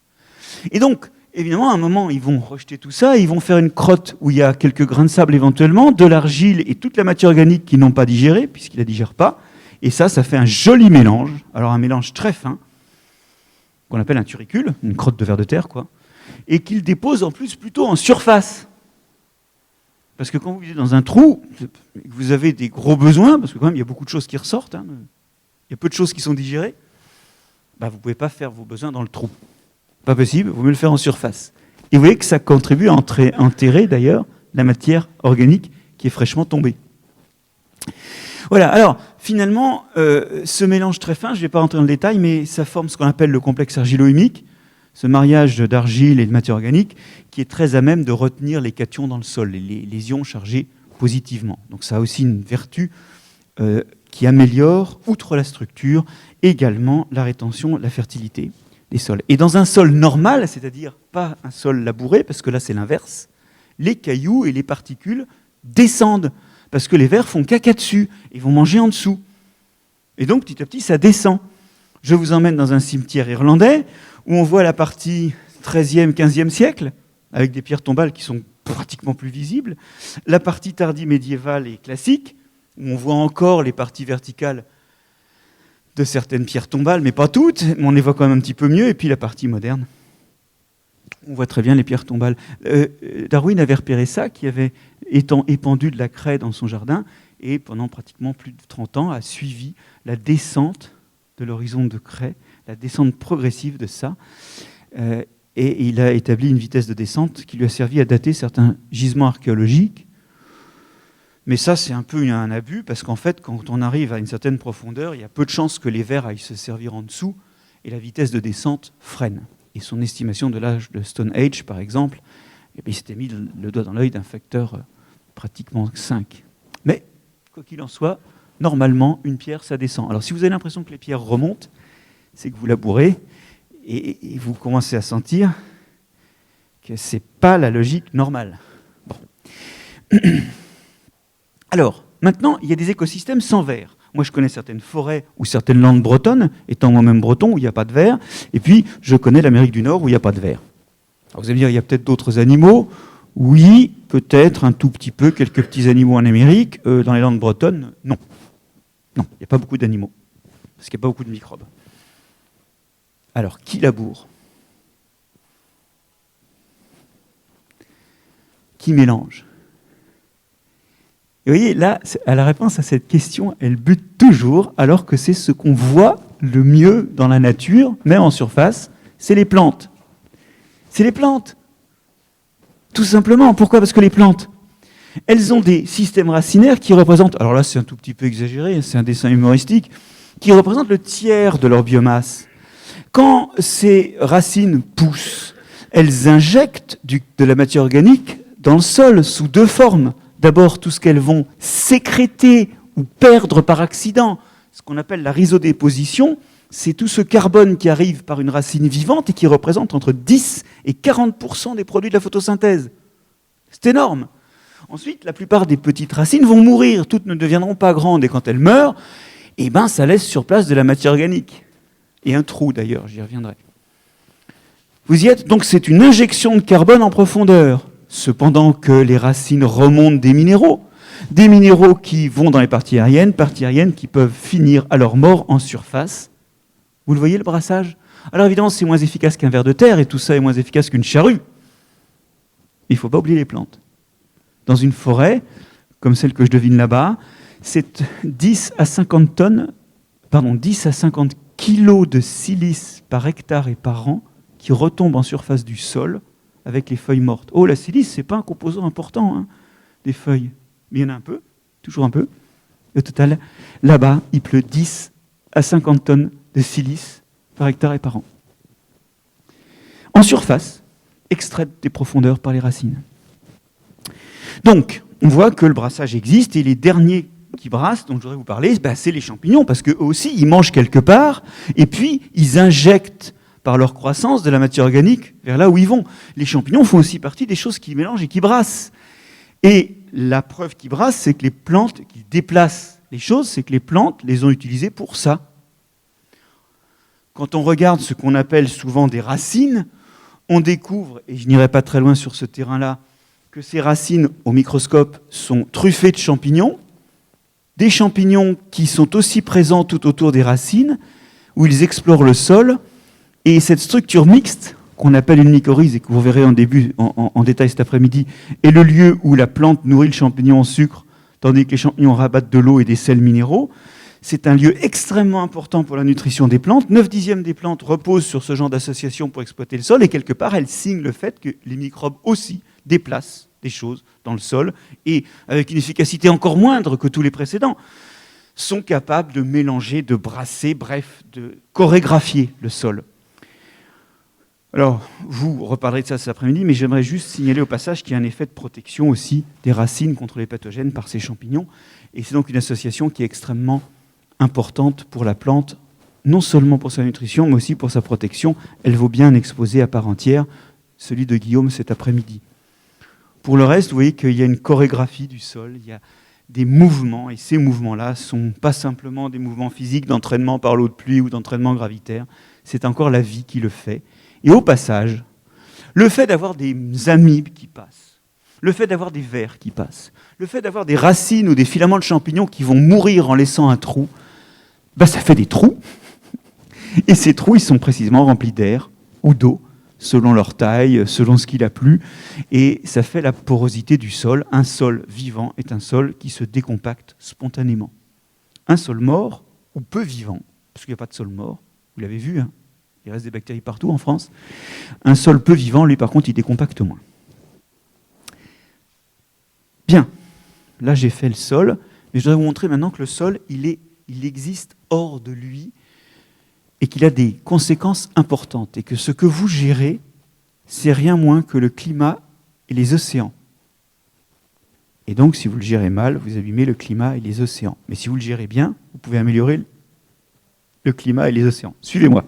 Et donc, évidemment, à un moment, ils vont rejeter tout ça, et ils vont faire une crotte où il y a quelques grains de sable éventuellement, de l'argile et toute la matière organique qu'ils n'ont pas digérée, puisqu'ils ne la digèrent pas. Et ça fait un joli mélange. Alors, un mélange très fin, qu'on appelle un turricule, une crotte de vers de terre, quoi, et qu'il dépose en plus plutôt en surface. Parce que quand vous vivez dans un trou, vous avez des gros besoins, parce que quand même il y a beaucoup de choses qui ressortent, il y a peu de choses qui sont digérées, vous ne pouvez pas faire vos besoins dans le trou. Pas possible, vous mieux le faire en surface. Et vous voyez que ça contribue à enterrer d'ailleurs la matière organique qui est fraîchement tombée. Voilà, alors finalement, ce mélange très fin, je ne vais pas rentrer dans le détail, mais ça forme ce qu'on appelle le complexe argilo-humique, ce mariage d'argile et de matière organique qui est très à même de retenir les cations dans le sol, les ions chargés positivement. Donc ça a aussi une vertu qui améliore, outre la structure, également la rétention, la fertilité des sols. Et dans un sol normal, c'est-à-dire pas un sol labouré, parce que là c'est l'inverse, les cailloux et les particules descendent, parce que les vers font caca dessus, et vont manger en dessous. Et donc petit à petit ça descend, Je vous emmène dans un cimetière irlandais où on voit la partie 13e, 15e siècle, avec des pierres tombales qui sont pratiquement plus visibles. La partie tardive médiévale et classique, où on voit encore les parties verticales de certaines pierres tombales, mais pas toutes, mais on les voit quand même un petit peu mieux. Et puis la partie moderne, on voit très bien les pierres tombales. Darwin avait repéré ça, qui avait épandu de la craie dans son jardin, et pendant pratiquement plus de 30 ans, a suivi la descente de l'horizon de craie, la descente progressive de ça. Et il a établi une vitesse de descente qui lui a servi à dater certains gisements archéologiques. Mais ça, c'est un peu un abus, parce qu'en fait, quand on arrive à une certaine profondeur, il y a peu de chances que les vers aillent se servir en dessous, et la vitesse de descente freine. Et son estimation de l'âge de Stone Age, par exemple, il s'était mis le doigt dans l'œil d'un facteur pratiquement 5. Mais, quoi qu'il en soit, normalement, une pierre, ça descend. Alors, si vous avez l'impression que les pierres remontent, c'est que vous labourez, et vous commencez à sentir que ce n'est pas la logique normale. Bon. Alors, maintenant, il y a des écosystèmes sans vers. Moi, je connais certaines forêts ou certaines landes bretonnes, étant moi-même breton, où il n'y a pas de vers. Et puis, je connais l'Amérique du Nord, où il n'y a pas de vers. Alors, vous allez me dire, il y a peut-être d'autres animaux. Oui, peut-être un tout petit peu, quelques petits animaux en Amérique. Dans les landes bretonnes, non. Non, il n'y a pas beaucoup d'animaux, parce qu'il n'y a pas beaucoup de microbes. Alors, qui laboure? Qui mélange? Et vous voyez, là, à la réponse à cette question, elle bute toujours, alors que c'est ce qu'on voit le mieux dans la nature, même en surface, c'est les plantes. C'est les plantes. Tout simplement. Pourquoi? Parce que les plantes, elles ont des systèmes racinaires qui représentent, alors là c'est un tout petit peu exagéré, c'est un dessin humoristique, qui représentent le tiers de leur biomasse. Quand ces racines poussent, elles injectent de la matière organique dans le sol sous deux formes. D'abord, tout ce qu'elles vont sécréter ou perdre par accident, ce qu'on appelle la rhizodéposition, c'est tout ce carbone qui arrive par une racine vivante et qui représente entre 10 et 40% des produits de la photosynthèse. C'est énorme. Ensuite, la plupart des petites racines vont mourir, toutes ne deviendront pas grandes, et quand elles meurent, eh ben, ça laisse sur place de la matière organique. Et un trou d'ailleurs, j'y reviendrai. Vous y êtes, donc c'est une injection de carbone en profondeur, cependant que les racines remontent des minéraux qui vont dans les parties aériennes qui peuvent finir à leur mort en surface. Vous le voyez, le brassage? Alors évidemment, c'est moins efficace qu'un ver de terre, et tout ça est moins efficace qu'une charrue. Il ne faut pas oublier les plantes. Dans une forêt, comme celle que je devine là-bas, c'est 10 à 50 kilos de silice par hectare et par an qui retombent en surface du sol avec les feuilles mortes. Oh, la silice, ce n'est pas un composant important des feuilles. Mais il y en a un peu, toujours un peu. Au total, là-bas, il pleut 10 à 50 tonnes de silice par hectare et par an. En surface, extraite des profondeurs par les racines. Donc, on voit que le brassage existe, et les derniers qui brassent, dont je voudrais vous parler, c'est les champignons, parce qu'eux aussi, ils mangent quelque part, et puis ils injectent par leur croissance de la matière organique vers là où ils vont. Les champignons font aussi partie des choses qui mélangent et qui brassent. Et la preuve qu'ils brassent, c'est que les plantes, qui déplacent les choses, c'est que les plantes les ont utilisées pour ça. Quand on regarde ce qu'on appelle souvent des racines, on découvre, et je n'irai pas très loin sur ce terrain-là, que ces racines, au microscope, sont truffées de champignons, des champignons qui sont aussi présents tout autour des racines, où ils explorent le sol, et cette structure mixte, qu'on appelle une mycorrhize, et que vous verrez en détail cet après-midi, est le lieu où la plante nourrit le champignon en sucre, tandis que les champignons rabattent de l'eau et des sels minéraux. C'est un lieu extrêmement important pour la nutrition des plantes. 9/10 des plantes reposent sur ce genre d'association pour exploiter le sol, et quelque part, elles signent le fait que les microbes aussi déplacent des choses dans le sol, et avec une efficacité encore moindre que tous les précédents, sont capables de mélanger, de brasser, bref, de chorégraphier le sol. Alors, vous reparlerez de ça cet après-midi, mais j'aimerais juste signaler au passage qu'il y a un effet de protection aussi des racines contre les pathogènes par ces champignons, et c'est donc une association qui est extrêmement importante pour la plante, non seulement pour sa nutrition, mais aussi pour sa protection. Elle vaut bien un exposé à part entière, celui de Guillaume cet après-midi. Pour le reste, vous voyez qu'il y a une chorégraphie du sol, il y a des mouvements, et ces mouvements-là ne sont pas simplement des mouvements physiques d'entraînement par l'eau de pluie ou d'entraînement gravitaire, c'est encore la vie qui le fait. Et au passage, le fait d'avoir des amibes qui passent, le fait d'avoir des vers qui passent, le fait d'avoir des racines ou des filaments de champignons qui vont mourir en laissant un trou, ça fait des trous. Et ces trous, ils sont précisément remplis d'air ou d'eau, selon leur taille, selon ce qu'il a plu, et ça fait la porosité du sol. Un sol vivant est un sol qui se décompacte spontanément. Un sol mort, ou peu vivant, parce qu'il n'y a pas de sol mort, vous l'avez vu, hein, il reste des bactéries partout en France. Un sol peu vivant, lui par contre, il décompacte moins. Bien, là j'ai fait le sol, mais je voudrais vous montrer maintenant que le sol, il existe hors de lui, et qu'il a des conséquences importantes, et que ce que vous gérez, c'est rien moins que le climat et les océans. Et donc, si vous le gérez mal, vous abîmez le climat et les océans. Mais si vous le gérez bien, vous pouvez améliorer le climat et les océans. Suivez-moi.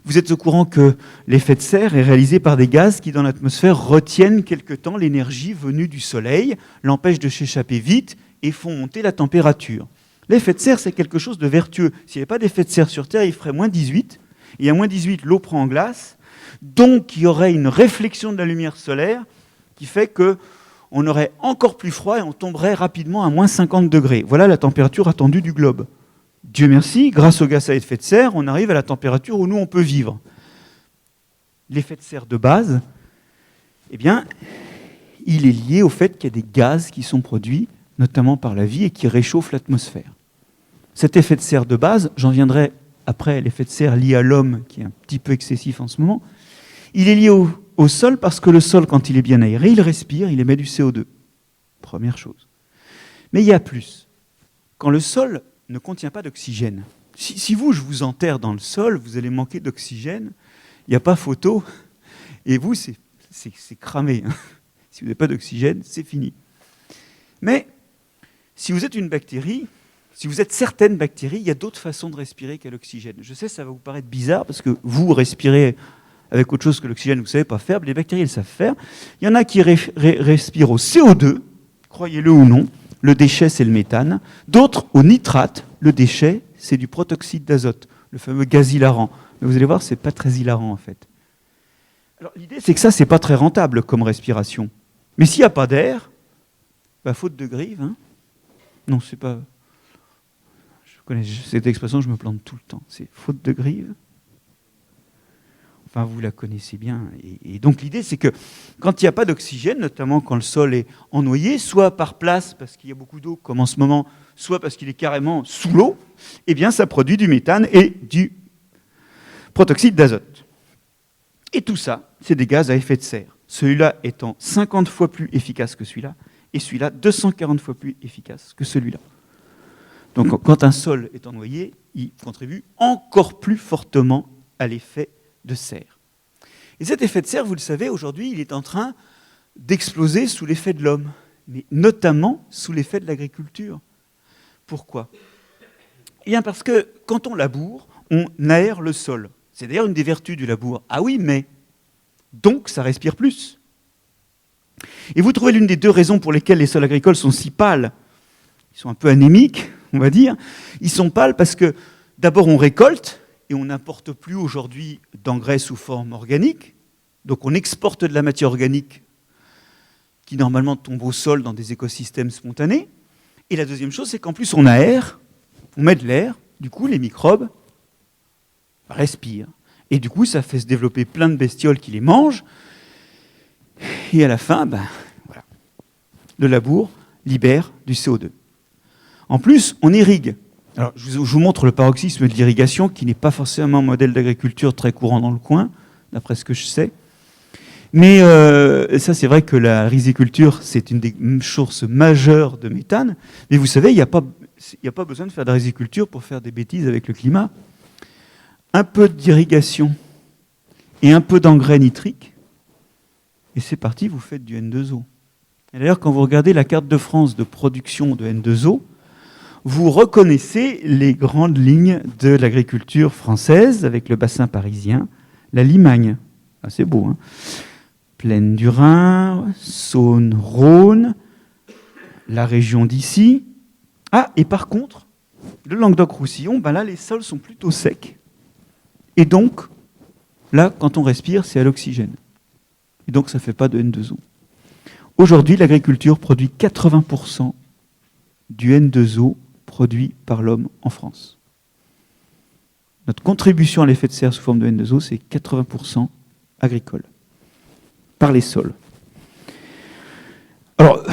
Vous êtes au courant que l'effet de serre est réalisé par des gaz qui, dans l'atmosphère, retiennent quelque temps l'énergie venue du soleil, l'empêchent de s'échapper vite et font monter la température. L'effet de serre, c'est quelque chose de vertueux. S'il n'y avait pas d'effet de serre sur Terre, il ferait moins 18. Et à moins 18, l'eau prend en glace. Donc, il y aurait une réflexion de la lumière solaire qui fait qu'on aurait encore plus froid et on tomberait rapidement à moins 50 degrés. Voilà la température attendue du globe. Dieu merci, grâce au gaz à effet de serre, on arrive à la température où nous, on peut vivre. L'effet de serre de base, eh bien, il est lié au fait qu'il y a des gaz qui sont produits, notamment par la vie, et qui réchauffent l'atmosphère. Cet effet de serre de base, j'en viendrai après l'effet de serre lié à l'homme, qui est un petit peu excessif en ce moment, il est lié au sol parce que le sol, quand il est bien aéré, il respire, il émet du CO2. Première chose. Mais il y a plus. Quand le sol ne contient pas d'oxygène, si je vous enterre dans le sol, vous allez manquer d'oxygène, il n'y a pas photo, et vous, c'est cramé. Si vous n'avez pas d'oxygène, c'est fini. Mais si vous êtes une bactérie, si vous êtes certaines bactéries, il y a d'autres façons de respirer qu'à l'oxygène. Je sais, ça va vous paraître bizarre, parce que vous respirez avec autre chose que l'oxygène, vous ne savez pas faire, mais les bactéries, elles savent faire. Il y en a qui respirent au CO2, croyez-le ou non, le déchet, c'est le méthane. D'autres au nitrate, le déchet, c'est du protoxyde d'azote, le fameux gaz hilarant. Mais vous allez voir, ce n'est pas très hilarant, en fait. Alors, l'idée, c'est que ça, ce n'est pas très rentable comme respiration. Mais s'il n'y a pas d'air, faute de grive, hein. Non, c'est pas... Je connais cette expression, je me plante tout le temps. C'est faute de grive. Enfin, vous la connaissez bien. Et donc, l'idée, c'est que quand il n'y a pas d'oxygène, notamment quand le sol est ennoyé, soit par place, parce qu'il y a beaucoup d'eau, comme en ce moment, soit parce qu'il est carrément sous l'eau, eh bien, ça produit du méthane et du protoxyde d'azote. Et tout ça, c'est des gaz à effet de serre. Celui-là étant 50 fois plus efficace que celui-là, et celui-là 240 fois plus efficace que celui-là. Donc, quand un sol est ennoyé, il contribue encore plus fortement à l'effet de serre. Et cet effet de serre, vous le savez, aujourd'hui, il est en train d'exploser sous l'effet de l'homme, mais notamment sous l'effet de l'agriculture. Pourquoi ? Eh bien, parce que quand on laboure, on aère le sol. C'est d'ailleurs une des vertus du labour. Ah oui, mais donc ça respire plus. Et vous trouvez l'une des deux raisons pour lesquelles les sols agricoles sont si pâles. Ils sont un peu anémiques, on va dire. Ils sont pâles parce que, d'abord, on récolte, et on n'importe plus aujourd'hui d'engrais sous forme organique. Donc on exporte de la matière organique qui normalement tombe au sol dans des écosystèmes spontanés. Et la deuxième chose, c'est qu'en plus on aère, on met de l'air, du coup les microbes respirent. Et du coup ça fait se développer plein de bestioles qui les mangent. Et à la fin, voilà, le labour libère du CO2. En plus, on irrigue. Alors, je vous montre le paroxysme de l'irrigation, qui n'est pas forcément un modèle d'agriculture très courant dans le coin, d'après ce que je sais. Mais ça, c'est vrai que la riziculture, c'est une des sources majeures de méthane. Mais vous savez, il n'y a pas besoin de faire de la riziculture pour faire des bêtises avec le climat. Un peu d'irrigation et un peu d'engrais nitrique, et c'est parti, vous faites du N2O. Et d'ailleurs, quand vous regardez la carte de France de production de N2O, vous reconnaissez les grandes lignes de l'agriculture française avec le bassin parisien, la Limagne. Ah, c'est beau, hein. Plaine du Rhin, Saône, Rhône, la région d'ici. Ah, et par contre, le Languedoc-Roussillon, ben là, les sols sont plutôt secs. Et donc, là, quand on respire, c'est à l'oxygène. Et donc, ça ne fait pas de N2O. Aujourd'hui, l'agriculture produit 80% du N2O produit par l'homme en France. Notre contribution à l'effet de serre sous forme de N2O, c'est 80% agricole, par les sols. Alors,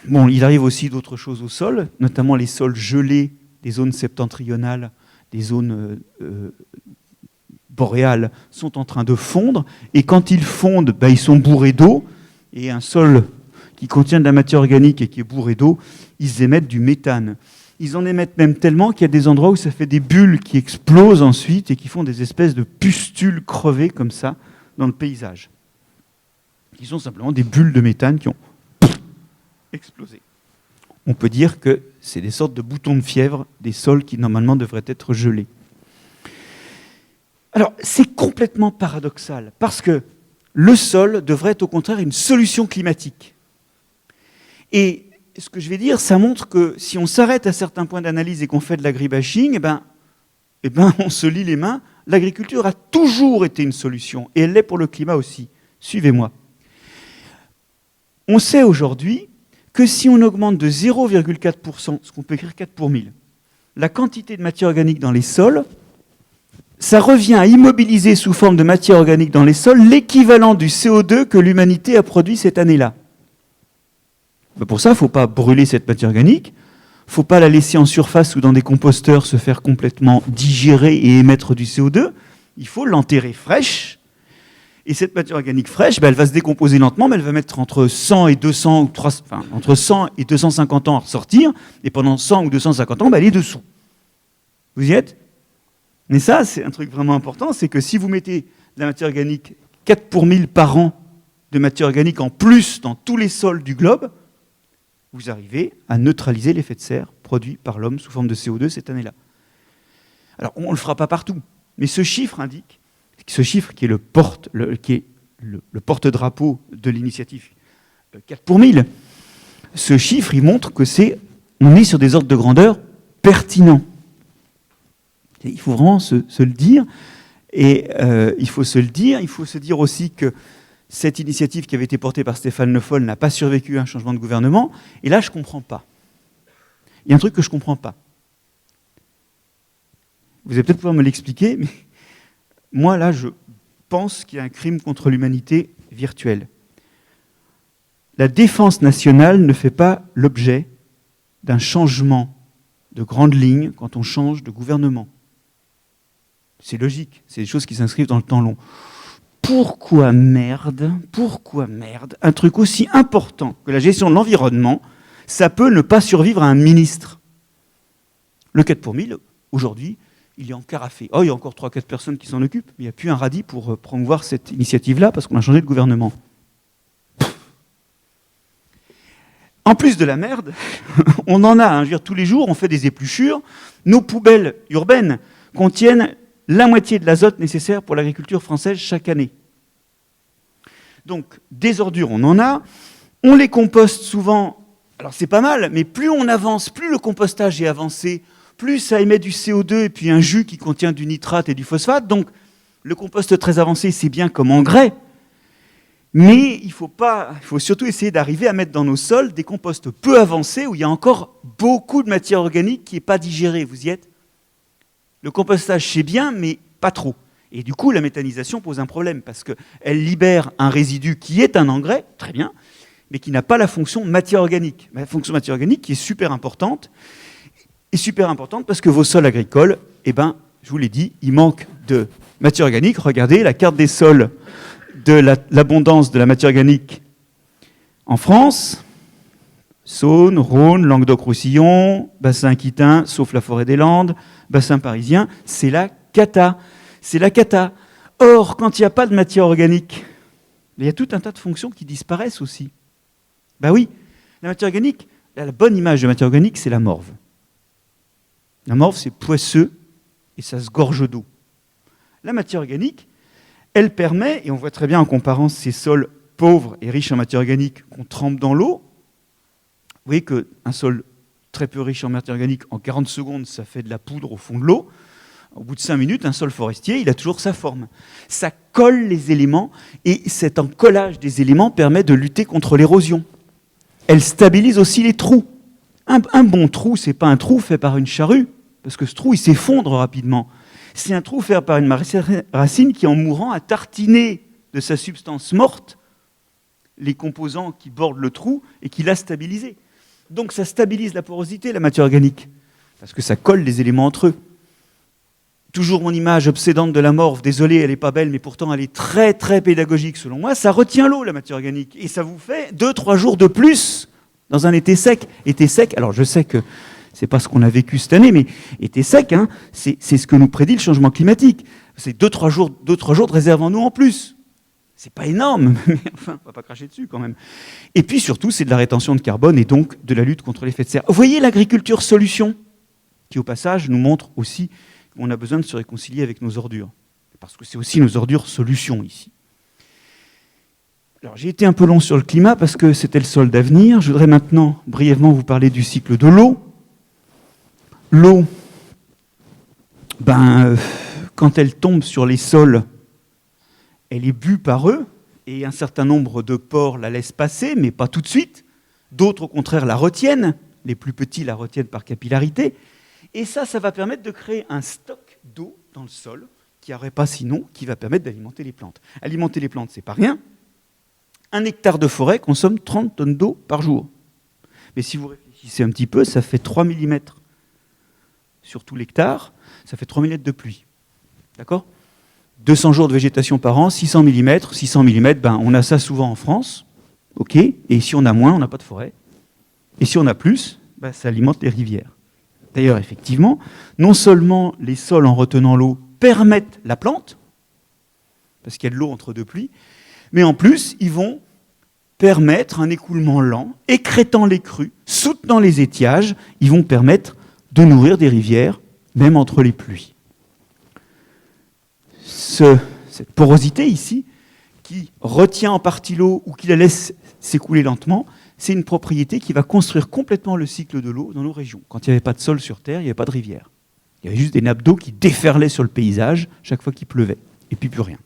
bon, il arrive aussi d'autres choses au sol, notamment les sols gelés des zones septentrionales, des zones boréales, sont en train de fondre. Et quand ils fondent, ben, ils sont bourrés d'eau. Et un sol qui contient de la matière organique et qui est bourré d'eau, ils émettent du méthane. Ils en émettent même tellement qu'il y a des endroits où ça fait des bulles qui explosent ensuite et qui font des espèces de pustules crevées comme ça dans le paysage. Qui sont simplement des bulles de méthane qui ont explosé. On peut dire que c'est des sortes de boutons de fièvre des sols qui normalement devraient être gelés. Alors, c'est complètement paradoxal parce que le sol devrait être au contraire une solution climatique. Et ce que je vais dire, ça montre que si on s'arrête à certains points d'analyse et qu'on fait de l'agribashing, eh ben, on se lie les mains. L'agriculture a toujours été une solution, et elle l'est pour le climat aussi. Suivez-moi. On sait aujourd'hui que si on augmente de 0,4%, ce qu'on peut écrire 4 pour 1000, la quantité de matière organique dans les sols, ça revient à immobiliser sous forme de matière organique dans les sols l'équivalent du CO2 que l'humanité a produit cette année-là. Pour ça, il ne faut pas brûler cette matière organique, il ne faut pas la laisser en surface ou dans des composteurs se faire complètement digérer et émettre du CO2. Il faut l'enterrer fraîche. Et cette matière organique fraîche, elle va se décomposer lentement, mais elle va mettre entre 100 et 200, entre 100 et 250 ans à ressortir. Et pendant 100 ou 250 ans, elle est dessous. Vous y êtes? Mais ça, c'est un truc vraiment important, c'est que si vous mettez de la matière organique 4 pour 1000 par an de matière organique en plus dans tous les sols du globe, vous arrivez à neutraliser l'effet de serre produit par l'homme sous forme de CO2 cette année-là. Alors, on ne le fera pas partout, mais ce chiffre indique, ce chiffre qui est le porte-drapeau de l'initiative 4 pour 1000, ce chiffre, il montre que on est sur des ordres de grandeur pertinents. Et il faut vraiment se le dire, et il faut se dire aussi que cette initiative qui avait été portée par Stéphane Le Foll n'a pas survécu à un changement de gouvernement. Et là, je ne comprends pas. Il y a un truc que je ne comprends pas. Vous allez peut-être pouvoir me l'expliquer, mais moi, là, je pense qu'il y a un crime contre l'humanité virtuel. La défense nationale ne fait pas l'objet d'un changement de grande ligne quand on change de gouvernement. C'est logique, c'est des choses qui s'inscrivent dans le temps long. Pourquoi merde, un truc aussi important que la gestion de l'environnement, ça peut ne pas survivre à un ministre? Le 4 pour 1000, aujourd'hui, il est encarafé. Oh, il y a encore 3-4 personnes qui s'en occupent, mais il n'y a plus un radis pour promouvoir cette initiative-là parce qu'on a changé de gouvernement. En plus de la merde, on en a, je veux dire, tous les jours, on fait des épluchures. Nos poubelles urbaines contiennent la moitié de l'azote nécessaire pour l'agriculture française chaque année. Donc, des ordures, on en a. On les composte souvent. Alors, c'est pas mal, mais plus on avance, plus le compostage est avancé, plus ça émet du CO2 et puis un jus qui contient du nitrate et du phosphate. Donc, le compost très avancé, c'est bien comme engrais. Mais il faut surtout essayer d'arriver à mettre dans nos sols des composts peu avancés où il y a encore beaucoup de matière organique qui n'est pas digérée. Vous y êtes? Le compostage, c'est bien, mais pas trop. Et du coup, la méthanisation pose un problème parce qu'elle libère un résidu qui est un engrais, très bien, mais qui n'a pas la fonction matière organique. La fonction matière organique qui est super importante, et super importante parce que vos sols agricoles, je vous l'ai dit, il manque de matière organique. Regardez la carte des sols de l'abondance de la matière organique en France. Saône, Rhône, Languedoc-Roussillon, bassin aquitain, sauf la forêt des Landes, bassin parisien, c'est la cata. C'est la cata. Or, quand il n'y a pas de matière organique, il y a tout un tas de fonctions qui disparaissent aussi. Ben oui, la matière organique, la bonne image de matière organique, c'est la morve. La morve, c'est poisseux et ça se gorge d'eau. La matière organique, elle permet, et on voit très bien en comparant ces sols pauvres et riches en matière organique qu'on trempe dans l'eau, Vous voyez qu'un sol très peu riche en matière organique, en 40 secondes, ça fait de la poudre au fond de l'eau. Au bout de 5 minutes, un sol forestier, il a toujours sa forme. Ça colle les éléments, et cet encollage des éléments permet de lutter contre l'érosion. Elle stabilise aussi les trous. Un bon trou, ce n'est pas un trou fait par une charrue, parce que ce trou, il s'effondre rapidement. C'est un trou fait par une racine qui, en mourant, a tartiné de sa substance morte les composants qui bordent le trou et qui l'a stabilisé. Donc ça stabilise la porosité, la matière organique, parce que ça colle les éléments entre eux. Toujours mon image obsédante de la morve, désolé, elle n'est pas belle, mais pourtant elle est très très pédagogique selon moi, ça retient l'eau, la matière organique, et ça vous fait 2-3 jours de plus dans un été sec. Été sec, alors je sais que c'est pas ce qu'on a vécu cette année, mais été sec, hein, c'est ce que nous prédit le changement climatique. C'est 2-3 jours de réserve en eau en plus. C'est pas énorme, mais enfin, on va pas cracher dessus quand même. Et puis surtout, c'est de la rétention de carbone et donc de la lutte contre l'effet de serre. Vous voyez l'agriculture solution, qui au passage nous montre aussi qu'on a besoin de se réconcilier avec nos ordures. Parce que c'est aussi nos ordures solutions ici. Alors j'ai été un peu long sur le climat parce que c'était le sol d'avenir. Je voudrais maintenant brièvement vous parler du cycle de l'eau. L'eau, quand elle tombe sur les sols, elle est bue par eux, et un certain nombre de porcs la laissent passer, mais pas tout de suite. D'autres, au contraire, la retiennent. Les plus petits la retiennent par capillarité. Et ça va permettre de créer un stock d'eau dans le sol, qui n'y aurait pas sinon, qui va permettre d'alimenter les plantes. Alimenter les plantes, c'est pas rien. 1 hectare de forêt consomme 30 tonnes d'eau par jour. Mais si vous réfléchissez un petit peu, ça fait 3 mm sur tout l'hectare, ça fait 3 mm de pluie. D'accord ? 200 jours de végétation par an, 600 mm. 600 mm, on a ça souvent en France. OK ? Et si on a moins, on n'a pas de forêt. Et si on a plus, ça alimente les rivières. D'ailleurs, effectivement, non seulement les sols, en retenant l'eau, permettent la plante, parce qu'il y a de l'eau entre deux pluies, mais en plus, ils vont permettre un écoulement lent, écrêtant les crues, soutenant les étiages, ils vont permettre de nourrir des rivières, même entre les pluies. Cette porosité ici, qui retient en partie l'eau ou qui la laisse s'écouler lentement, c'est une propriété qui va construire complètement le cycle de l'eau dans nos régions. Quand il n'y avait pas de sol sur Terre, il n'y avait pas de rivière. Il y avait juste des nappes d'eau qui déferlaient sur le paysage chaque fois qu'il pleuvait, et puis plus rien.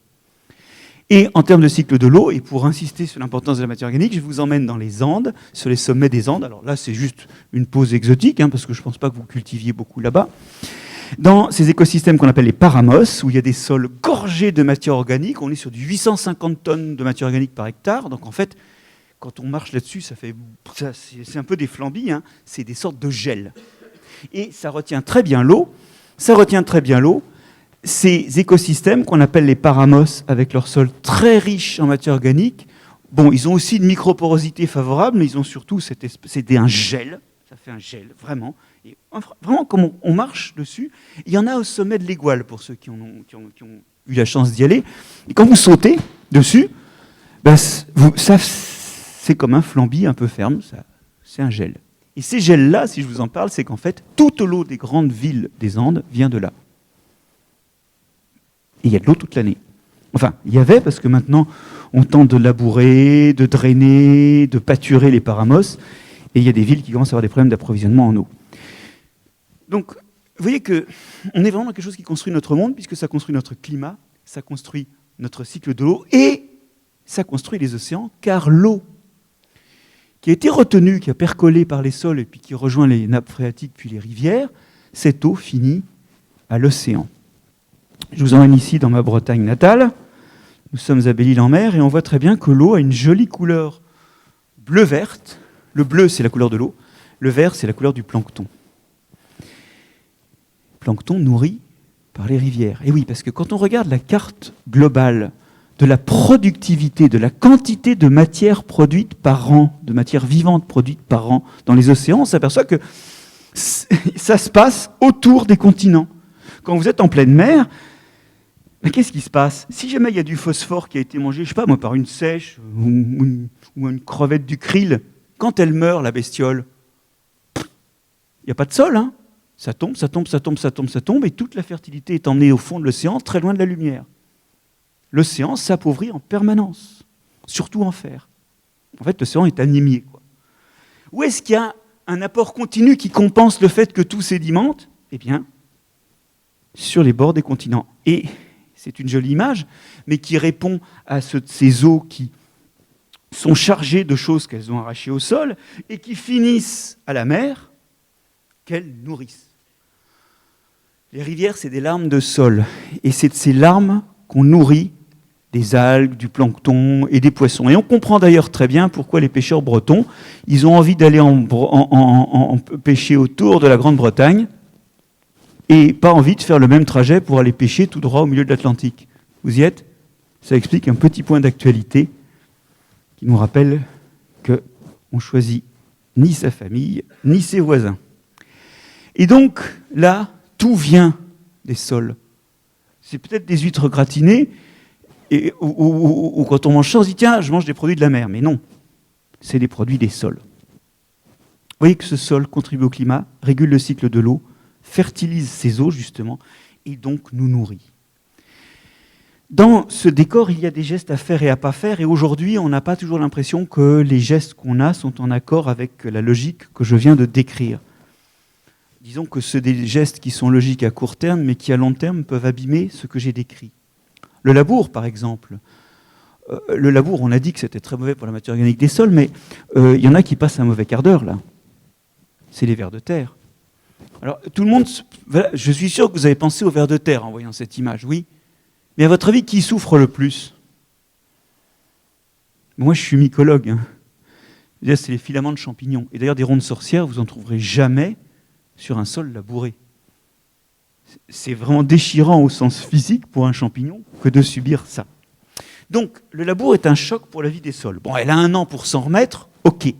Et en termes de cycle de l'eau, et pour insister sur l'importance de la matière organique, je vous emmène dans les Andes, sur les sommets des Andes. Alors là, c'est juste une pause exotique, parce que je ne pense pas que vous cultiviez beaucoup là-bas. Dans ces écosystèmes qu'on appelle les paramos, où il y a des sols gorgés de matière organique, on est sur du 850 tonnes de matière organique par hectare. Donc en fait, quand on marche là-dessus, c'est un peu des flambis, c'est des sortes de gel. Et ça retient très bien l'eau. Ces écosystèmes qu'on appelle les paramos, avec leur sol très riche en matière organique, ils ont aussi une microporosité favorable, mais ils ont surtout un gel. Ça fait un gel, vraiment. Et vraiment, comme on marche dessus, il y en a au sommet de l'Égual, pour ceux qui ont eu la chance d'y aller. Et quand vous sautez dessus, c'est comme un flambi un peu ferme, c'est un gel. Et ces gels-là, si je vous en parle, c'est qu'en fait, toute l'eau des grandes villes des Andes vient de là. Et il y a de l'eau toute l'année. Enfin, il y avait, parce que maintenant, on tente de labourer, de drainer, de pâturer les paramos, et il y a des villes qui commencent à avoir des problèmes d'approvisionnement en eau. Donc, vous voyez qu'on est vraiment dans quelque chose qui construit notre monde, puisque ça construit notre climat, ça construit notre cycle de l'eau, et ça construit les océans, car l'eau qui a été retenue, qui a percolé par les sols, et puis qui rejoint les nappes phréatiques, puis les rivières, cette eau finit à l'océan. Je vous emmène ici dans ma Bretagne natale. Nous sommes à Belle-Île-en-Mer, et on voit très bien que l'eau a une jolie couleur bleu-verte. Le bleu, c'est la couleur de l'eau. Le vert, c'est la couleur du plancton. Plancton nourri par les rivières. Et oui, parce que quand on regarde la carte globale de la productivité, de la quantité de matière produite par an, de matière vivante produite par an dans les océans, on s'aperçoit que ça se passe autour des continents. Quand vous êtes en pleine mer, qu'est-ce qui se passe ? Si jamais il y a du phosphore qui a été mangé, je ne sais pas moi, par une seiche ou une crevette du krill, quand elle meurt, la bestiole, il n'y a pas de sol, Ça tombe, et toute la fertilité est emmenée au fond de l'océan, très loin de la lumière. L'océan s'appauvrit en permanence, surtout en fer. En fait, l'océan est anémié, quoi. Où est-ce qu'il y a un apport continu qui compense le fait que tout sédimente? Eh bien, sur les bords des continents. Et c'est une jolie image, mais qui répond à ces eaux qui sont chargées de choses qu'elles ont arrachées au sol et qui finissent à la mer, qu'elles nourrissent. Les rivières, c'est des larmes de sol. Et c'est de ces larmes qu'on nourrit des algues, du plancton et des poissons. Et on comprend d'ailleurs très bien pourquoi les pêcheurs bretons, ils ont envie d'aller en pêcher autour de la Grande-Bretagne et pas envie de faire le même trajet pour aller pêcher tout droit au milieu de l'Atlantique. Vous y êtes? Ça explique un petit point d'actualité qui nous rappelle qu'on ne choisit ni sa famille, ni ses voisins. Et donc, là, tout vient des sols. C'est peut-être des huîtres gratinées, ou quand on mange ça, on se dit, tiens, je mange des produits de la mer. Mais non, c'est des produits des sols. Vous voyez que ce sol contribue au climat, régule le cycle de l'eau, fertilise ces eaux, justement, et donc nous nourrit. Dans ce décor, il y a des gestes à faire et à pas faire, et aujourd'hui, on n'a pas toujours l'impression que les gestes qu'on a sont en accord avec la logique que je viens de décrire. Disons que c'est des gestes qui sont logiques à court terme, mais qui à long terme peuvent abîmer ce que j'ai décrit. Le labour, par exemple. Le labour, on a dit que c'était très mauvais pour la matière organique des sols, mais il y en a qui passent un mauvais quart d'heure, là. C'est les vers de terre. Alors, tout le monde... Voilà, je suis sûr que vous avez pensé aux vers de terre en voyant cette image, oui. Mais à votre avis, qui souffre le plus? Moi, je suis mycologue. Hein. C'est les filaments de champignons. Et d'ailleurs, des rondes sorcières, vous n'en trouverez jamais sur un sol labouré. C'est vraiment déchirant au sens physique pour un champignon que de subir ça. Donc, le labour est un choc pour la vie des sols. Bon, elle a 1 an pour s'en remettre, ok.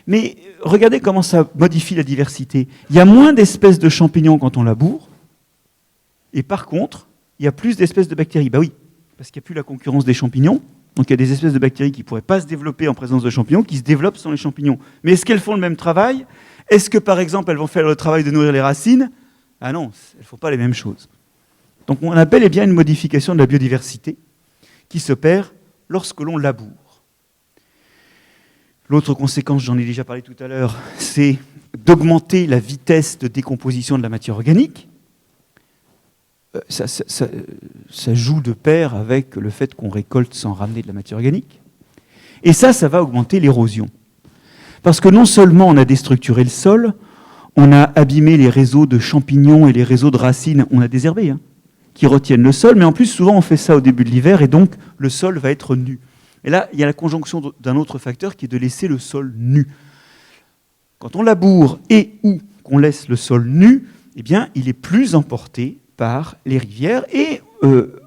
Mais regardez comment ça modifie la diversité. Il y a moins d'espèces de champignons quand on laboure, et par contre, il y a plus d'espèces de bactéries. Bah oui, parce qu'il n'y a plus la concurrence des champignons, donc il y a des espèces de bactéries qui ne pourraient pas se développer en présence de champignons, qui se développent sans les champignons. Mais est-ce qu'elles font le même travail? Est-ce que, par exemple, elles vont faire le travail de nourrir les racines? Ah non, elles ne font pas les mêmes choses. Donc on appelle eh bien une modification de la biodiversité qui s'opère lorsque l'on laboure. L'autre conséquence, j'en ai déjà parlé tout à l'heure, c'est d'augmenter la vitesse de décomposition de la matière organique. Ça joue de pair avec le fait qu'on récolte sans ramener de la matière organique. Et ça va augmenter l'érosion. Parce que non seulement on a déstructuré le sol, on a abîmé les réseaux de champignons et les réseaux de racines, on a désherbé, qui retiennent le sol, mais en plus, souvent, on fait ça au début de l'hiver, et donc le sol va être nu. Et là, il y a la conjonction d'un autre facteur qui est de laisser le sol nu. Quand on laboure et ou qu'on laisse le sol nu, eh bien, il est plus emporté par les rivières, et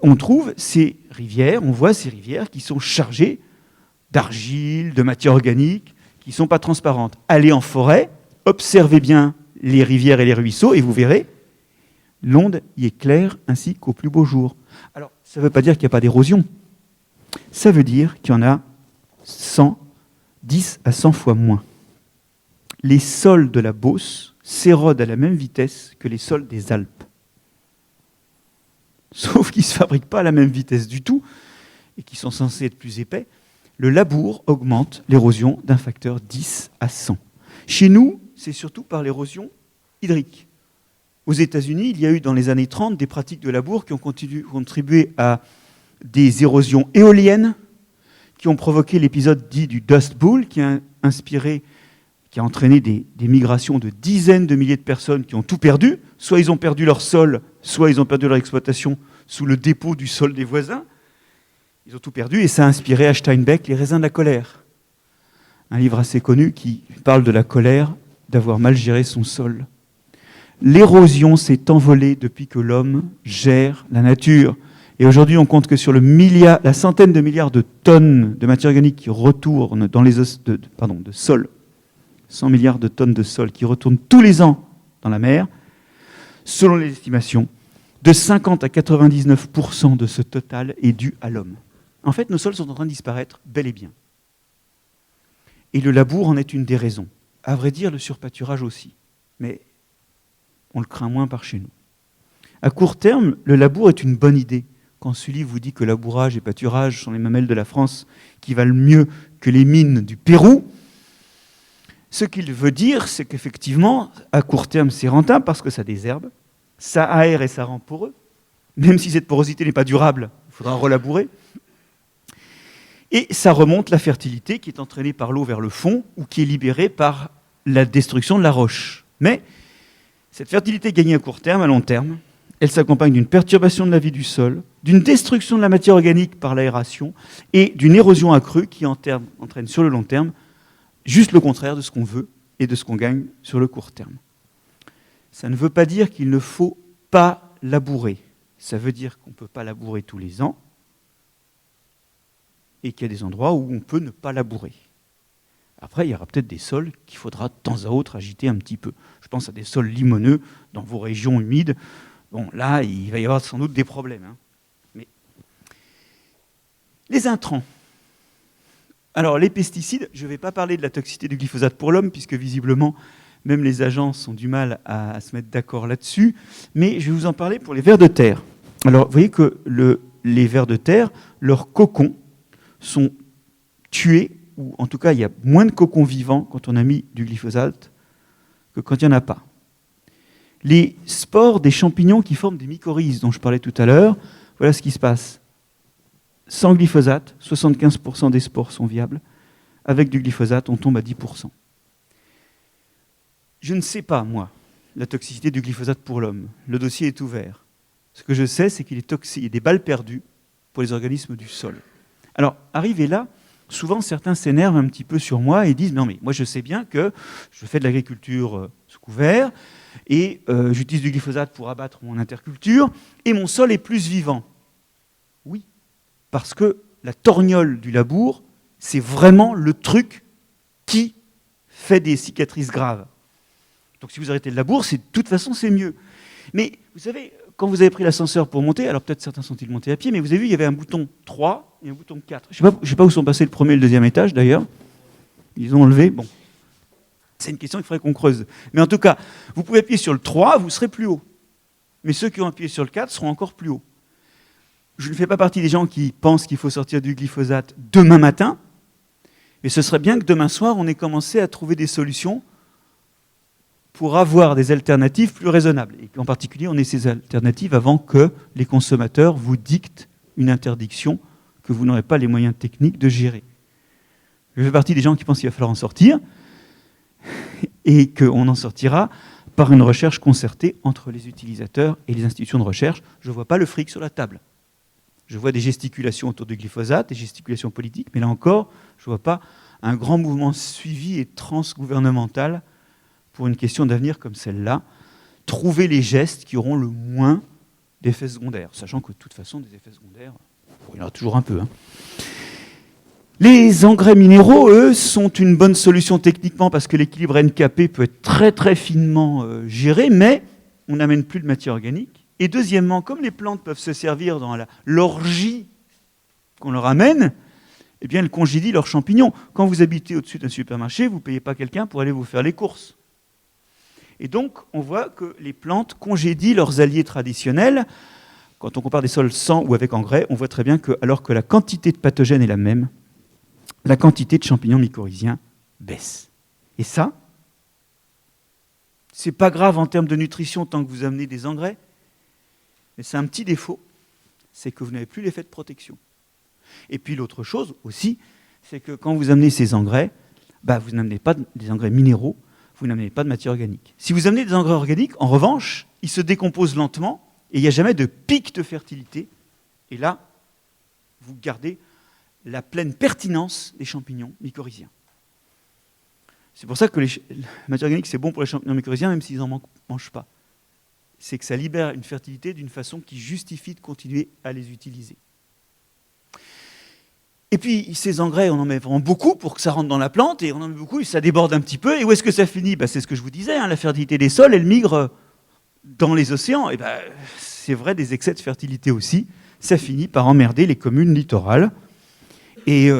on trouve ces rivières, on voit ces rivières qui sont chargées d'argile, de matière organique, qui ne sont pas transparentes. Allez en forêt, observez bien les rivières et les ruisseaux, et vous verrez, l'onde y est claire ainsi qu'au plus beau jour. Alors, ça ne veut pas dire qu'il n'y a pas d'érosion. Ça veut dire qu'il y en a 10 à 100 fois moins. Les sols de la Beauce s'érodent à la même vitesse que les sols des Alpes. Sauf qu'ils ne se fabriquent pas à la même vitesse du tout, et qui sont censés être plus épais. Le labour augmente l'érosion d'un facteur 10 à 100. Chez nous, c'est surtout par l'érosion hydrique. Aux États-Unis, il y a eu dans les années 30 des pratiques de labour qui ont contribué à des érosions éoliennes qui ont provoqué l'épisode dit du Dust Bowl, qui a entraîné des migrations de dizaines de milliers de personnes qui ont tout perdu. Soit ils ont perdu leur sol, soit ils ont perdu leur exploitation sous le dépôt du sol des voisins. Ils ont tout perdu et ça a inspiré à Steinbeck Les raisins de la colère. Un livre assez connu qui parle de la colère d'avoir mal géré son sol. L'érosion s'est envolée depuis que l'homme gère la nature. Et aujourd'hui, on compte que sur la centaine de milliards de tonnes de matière organique qui retournent dans les de sol, 100 milliards de tonnes de sol qui retournent tous les ans dans la mer, selon les estimations, de 50 à 99% de ce total est dû à l'homme. En fait, nos sols sont en train de disparaître, bel et bien. Et le labour en est une des raisons. À vrai dire, le surpâturage aussi. Mais on le craint moins par chez nous. À court terme, le labour est une bonne idée. Quand Sully vous dit que labourage et pâturage sont les mamelles de la France qui valent mieux que les mines du Pérou, Ce qu'il veut dire, c'est qu'effectivement, à court terme, c'est rentable parce que ça désherbe, ça aère et ça rend poreux. Même si cette porosité n'est pas durable, il faudra relabourer. Et ça remonte la fertilité qui est entraînée par l'eau vers le fond ou qui est libérée par la destruction de la roche. Mais cette fertilité gagnée à court terme, à long terme, elle s'accompagne d'une perturbation de la vie du sol, d'une destruction de la matière organique par l'aération et d'une érosion accrue qui entraîne sur le long terme juste le contraire de ce qu'on veut et de ce qu'on gagne sur le court terme. Ça ne veut pas dire qu'il ne faut pas labourer. Ça veut dire qu'on ne peut pas labourer tous les ans et qu'il y a des endroits où on peut ne pas labourer. Après, il y aura peut-être des sols qu'il faudra de temps à autre agiter un petit peu. Je pense à des sols limoneux dans vos régions humides. Bon, là, il va y avoir sans doute des problèmes. Mais les intrants. Alors, les pesticides, je ne vais pas parler de la toxicité du glyphosate pour l'homme, puisque visiblement, même les agences ont du mal à se mettre d'accord là-dessus. Mais je vais vous en parler pour les vers de terre. Alors, vous voyez que les vers de terre, leurs cocons sont tués, ou en tout cas, il y a moins de cocons vivants quand on a mis du glyphosate que quand il n'y en a pas. Les spores des champignons qui forment des mycorhizes dont je parlais tout à l'heure, voilà ce qui se passe. Sans glyphosate, 75% des spores sont viables. Avec du glyphosate, on tombe à 10%. Je ne sais pas, moi, la toxicité du glyphosate pour l'homme. Le dossier est ouvert. Ce que je sais, c'est qu'il est toxique. Il y a des balles perdues pour les organismes du sol. Alors, arrivé là, souvent certains s'énervent un petit peu sur moi et disent « Non, mais moi je sais bien que je fais de l'agriculture sous couvert et j'utilise du glyphosate pour abattre mon interculture et mon sol est plus vivant. » Oui, parce que la torgnole du labour, c'est vraiment le truc qui fait des cicatrices graves. Donc si vous arrêtez le labour, de toute façon c'est mieux. Mais vous savez, quand vous avez pris l'ascenseur pour monter, alors peut-être certains sont-ils montés à pied, mais vous avez vu, il y avait un bouton 3 et un bouton 4. Je ne sais pas où sont passés le premier et le deuxième étage d'ailleurs. Ils ont enlevé. Bon, c'est une question qu'il faudrait qu'on creuse. Mais en tout cas, vous pouvez appuyer sur le 3, vous serez plus haut. Mais ceux qui ont appuyé sur le 4 seront encore plus hauts. Je ne fais pas partie des gens qui pensent qu'il faut sortir du glyphosate demain matin, mais ce serait bien que demain soir, on ait commencé à trouver des solutions pour avoir des alternatives plus raisonnables. Et qu'en particulier, on ait ces alternatives avant que les consommateurs vous dictent une interdiction que vous n'aurez pas les moyens techniques de gérer. Je fais partie des gens qui pensent qu'il va falloir en sortir et qu'on en sortira par une recherche concertée entre les utilisateurs et les institutions de recherche. Je ne vois pas le fric sur la table. Je vois des gesticulations autour du glyphosate, des gesticulations politiques, mais là encore, je ne vois pas un grand mouvement suivi et transgouvernemental pour une question d'avenir comme celle-là. Trouver les gestes qui auront le moins d'effets secondaires, sachant que de toute façon, des effets secondaires, il y en aura toujours un peu. Les engrais minéraux, eux, sont une bonne solution techniquement parce que l'équilibre NKP peut être très très finement géré, mais on n'amène plus de matière organique. Et deuxièmement, comme les plantes peuvent se servir dans l'orgie qu'on leur amène, eh bien, elles congédient leurs champignons. Quand vous habitez au-dessus d'un supermarché, vous ne payez pas quelqu'un pour aller vous faire les courses. Et donc, on voit que les plantes congédient leurs alliés traditionnels. Quand on compare des sols sans ou avec engrais, on voit très bien que, alors que la quantité de pathogènes est la même, la quantité de champignons mycorhiziens baisse. Et ça, c'est pas grave en termes de nutrition tant que vous amenez des engrais, mais c'est un petit défaut, c'est que vous n'avez plus l'effet de protection. Et puis l'autre chose aussi, c'est que quand vous amenez ces engrais, vous n'amenez pas des engrais minéraux, vous n'amenez pas de matière organique. Si vous amenez des engrais organiques, en revanche, ils se décomposent lentement et il n'y a jamais de pic de fertilité. Et là, vous gardez la pleine pertinence des champignons mycorhiziens. C'est pour ça que la matière organique, c'est bon pour les champignons mycorhiziens, même s'ils n'en mangent pas. C'est que ça libère une fertilité d'une façon qui justifie de continuer à les utiliser. Et puis, ces engrais, on en met vraiment beaucoup pour que ça rentre dans la plante, et on en met beaucoup et ça déborde un petit peu. Et où est-ce que ça finit ? C'est ce que je vous disais, la fertilité des sols, elle migre dans les océans. Et c'est vrai des excès de fertilité aussi. Ça finit par emmerder les communes littorales. Et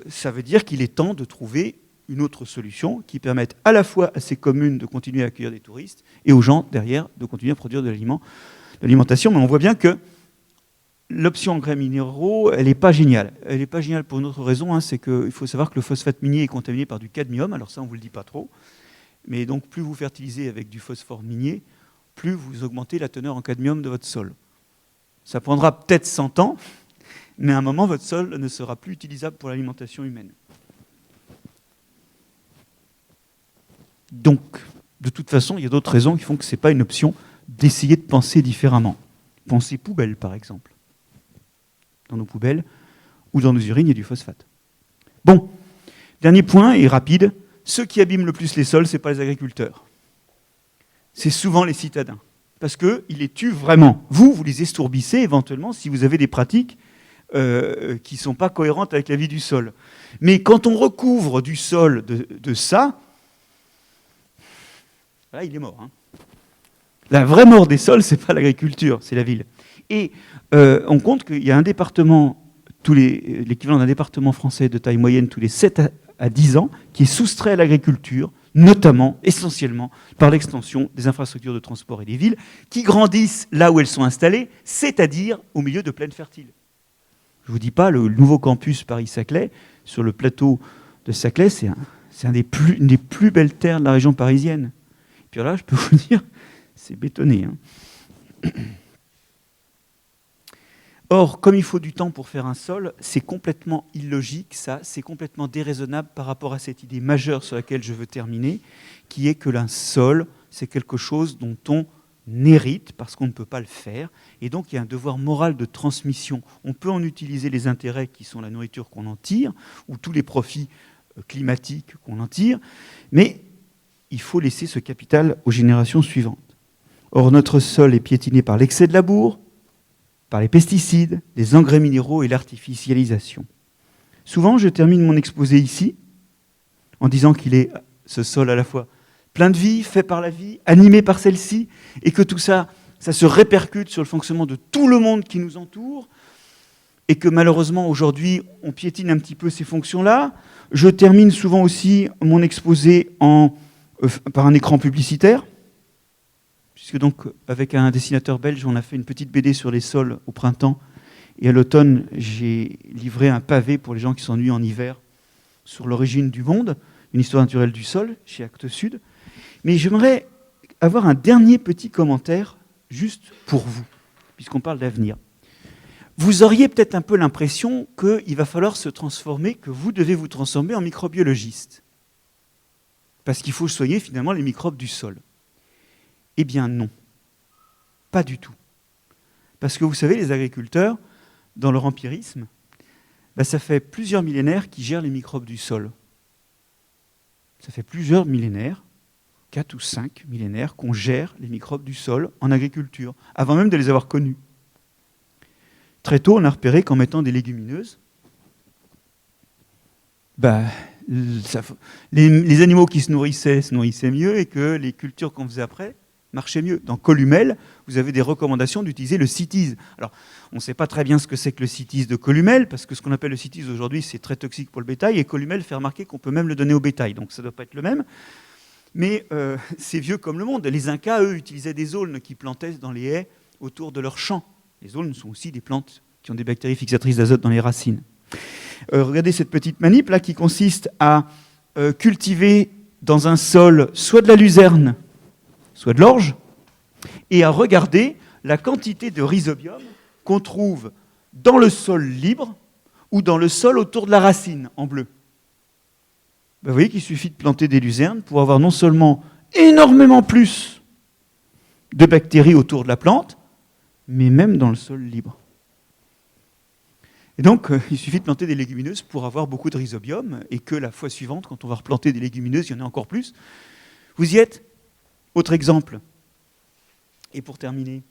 ça veue dire qu'il est temps de trouver une autre solution qui permette à la fois à ces communes de continuer à accueillir des touristes et aux gens derrière de continuer à produire de l'alimentation. Mais on voit bien que l'option engrais minéraux, elle n'est pas géniale. Elle n'est pas géniale pour une autre raison, hein, c'est qu'il faut savoir que le phosphate minier est contaminé par du cadmium, alors ça on ne vous le dit pas trop, mais donc plus vous fertilisez avec du phosphore minier, plus vous augmentez la teneur en cadmium de votre sol. Ça prendra peut-être 100 ans, mais à un moment votre sol ne sera plus utilisable pour l'alimentation humaine. Donc, de toute façon, il y a d'autres raisons qui font que ce n'est pas une option d'essayer de penser différemment. Penser poubelle, par exemple. Dans nos poubelles ou dans nos urines, il y a du phosphate. Bon, dernier point, et rapide, ceux qui abîment le plus les sols, ce n'est pas les agriculteurs. C'est souvent les citadins. Parce qu'ils les tuent vraiment. Vous les estourbissez éventuellement si vous avez des pratiques qui ne sont pas cohérentes avec la vie du sol. Mais quand on recouvre du sol de ça, là, il est mort. Hein. La vraie mort des sols, ce n'est pas l'agriculture, c'est la ville. Et on compte qu'il y a un département, l'équivalent d'un département français de taille moyenne tous les 7 à 10 ans, qui est soustrait à l'agriculture, notamment, essentiellement, par l'extension des infrastructures de transport et des villes, qui grandissent là où elles sont installées, c'est-à-dire au milieu de plaines fertiles. Je ne vous dis pas, le nouveau campus Paris-Saclay, sur le plateau de Saclay, c'est une des plus belles terres de la région parisienne. Et puis là, je peux vous dire, c'est bétonné. Hein. Or, comme il faut du temps pour faire un sol, c'est complètement illogique, ça, c'est complètement déraisonnable par rapport à cette idée majeure sur laquelle je veux terminer, qui est que un sol, c'est quelque chose dont on hérite parce qu'on ne peut pas le faire, et donc il y a un devoir moral de transmission. On peut en utiliser les intérêts qui sont la nourriture qu'on en tire, ou tous les profits climatiques qu'on en tire, mais il faut laisser ce capital aux générations suivantes. Or, notre sol est piétiné par l'excès de labour, par les pesticides, les engrais minéraux et l'artificialisation. Souvent, je termine mon exposé ici, en disant qu'il est, ce sol, à la fois plein de vie, fait par la vie, animé par celle-ci, et que tout ça, ça se répercute sur le fonctionnement de tout le monde qui nous entoure, et que malheureusement, aujourd'hui, on piétine un petit peu ces fonctions-là. Je termine souvent aussi mon exposé par un écran publicitaire, puisque donc, avec un dessinateur belge, on a fait une petite BD sur les sols au printemps, et à l'automne, j'ai livré un pavé pour les gens qui s'ennuient en hiver sur l'origine du monde, une histoire naturelle du sol, chez Actes Sud. Mais j'aimerais avoir un dernier petit commentaire, juste pour vous, puisqu'on parle d'avenir. Vous auriez peut-être un peu l'impression qu'il va falloir se transformer, que vous devez vous transformer en microbiologiste, parce qu'il faut soigner finalement les microbes du sol. Eh bien non, pas du tout. Parce que vous savez, les agriculteurs, dans leur empirisme, ça fait plusieurs millénaires qu'ils gèrent les microbes du sol. Ça fait plusieurs millénaires, 4 ou 5 millénaires, qu'on gère les microbes du sol en agriculture, avant même de les avoir connus. Très tôt, on a repéré qu'en mettant des légumineuses, les animaux qui se nourrissaient mieux, et que les cultures qu'on faisait après marchaient mieux. Dans Columel, vous avez des recommandations d'utiliser le CITES. Alors, on ne sait pas très bien ce que c'est que le CITES de Columel, parce que ce qu'on appelle le CITES aujourd'hui, c'est très toxique pour le bétail, et Columel fait remarquer qu'on peut même le donner au bétail, donc ça ne doit pas être le même. Mais c'est vieux comme le monde. Les Incas, eux, utilisaient des aulnes qui plantaient dans les haies autour de leurs champs. Les aulnes sont aussi des plantes qui ont des bactéries fixatrices d'azote dans les racines. Regardez cette petite manip là qui consiste à cultiver dans un sol soit de la luzerne, soit de l'orge, et à regarder la quantité de rhizobium qu'on trouve dans le sol libre ou dans le sol autour de la racine, en bleu. Vous voyez qu'il suffit de planter des luzernes pour avoir non seulement énormément plus de bactéries autour de la plante, mais même dans le sol libre. Et donc, il suffit de planter des légumineuses pour avoir beaucoup de rhizobium, et que la fois suivante, quand on va replanter des légumineuses, il y en a encore plus. Vous y êtes ? Autre exemple. Et pour terminer,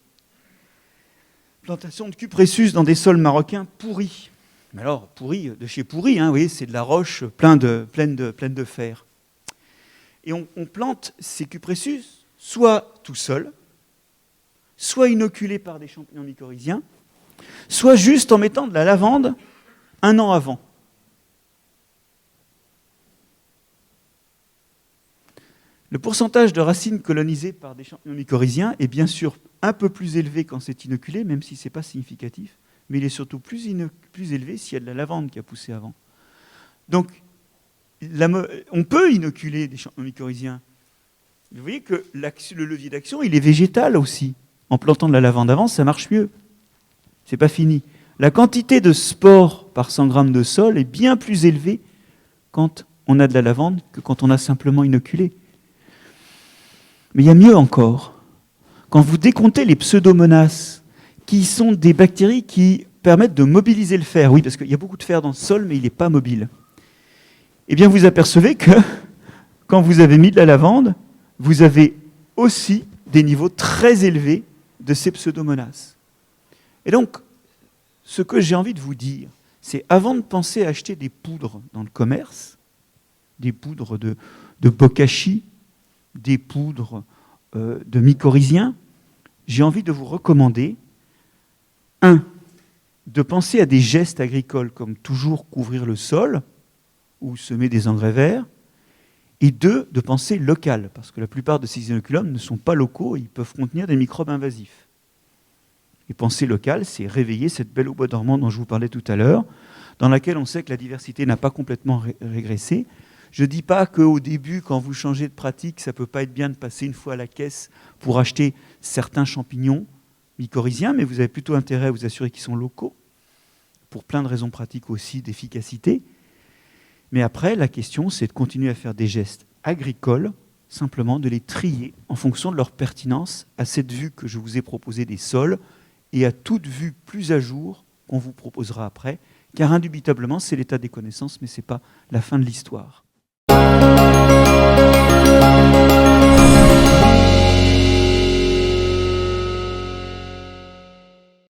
plantation de cupressus dans des sols marocains pourris. Mais alors, pourris, de chez pourri, hein, vous voyez, c'est de la roche pleine de fer. Et on plante ces cupressus soit tout seul, soit inoculés par des champignons mycorhiziens, soit juste en mettant de la lavande 1 an avant. Le pourcentage de racines colonisées par des champignons mycorhiziens est bien sûr un peu plus élevé quand c'est inoculé, même si ce n'est pas significatif, mais il est surtout plus élevé s'il y a de la lavande qui a poussé avant. Donc, on peut inoculer des champs mycorhiziens. Vous voyez que le levier d'action, il est végétal aussi. En plantant de la lavande avant, ça marche mieux. C'est pas fini. La quantité de spores par 100 grammes de sol est bien plus élevée quand on a de la lavande que quand on a simplement inoculé. Mais il y a mieux encore. Quand vous décomptez les pseudomonas, qui sont des bactéries qui permettent de mobiliser le fer, oui, parce qu'il y a beaucoup de fer dans le sol, mais il n'est pas mobile, eh bien vous apercevez que quand vous avez mis de la lavande, vous avez aussi des niveaux très élevés de ces pseudomonas. Et donc, ce que j'ai envie de vous dire, c'est avant de penser à acheter des poudres dans le commerce, des poudres de bokashi, des poudres de mycorhiziens, j'ai envie de vous recommander, 1, de penser à des gestes agricoles comme toujours couvrir le sol ou semer des engrais verts, et 2, de penser local, parce que la plupart de ces inoculums ne sont pas locaux et ils peuvent contenir des microbes invasifs. Et penser local, c'est réveiller cette belle eau bois dormant dont je vous parlais tout à l'heure, dans laquelle on sait que la diversité n'a pas complètement régressé. Je ne dis pas qu'au début, quand vous changez de pratique, ça ne peut pas être bien de passer une fois à la caisse pour acheter certains champignons mycorhiziens, mais vous avez plutôt intérêt à vous assurer qu'ils sont locaux, pour plein de raisons pratiques aussi d'efficacité. Mais après, la question, c'est de continuer à faire des gestes agricoles, simplement de les trier en fonction de leur pertinence à cette vue que je vous ai proposée des sols et à toute vue plus à jour qu'on vous proposera après, car indubitablement, c'est l'état des connaissances, mais ce n'est pas la fin de l'histoire.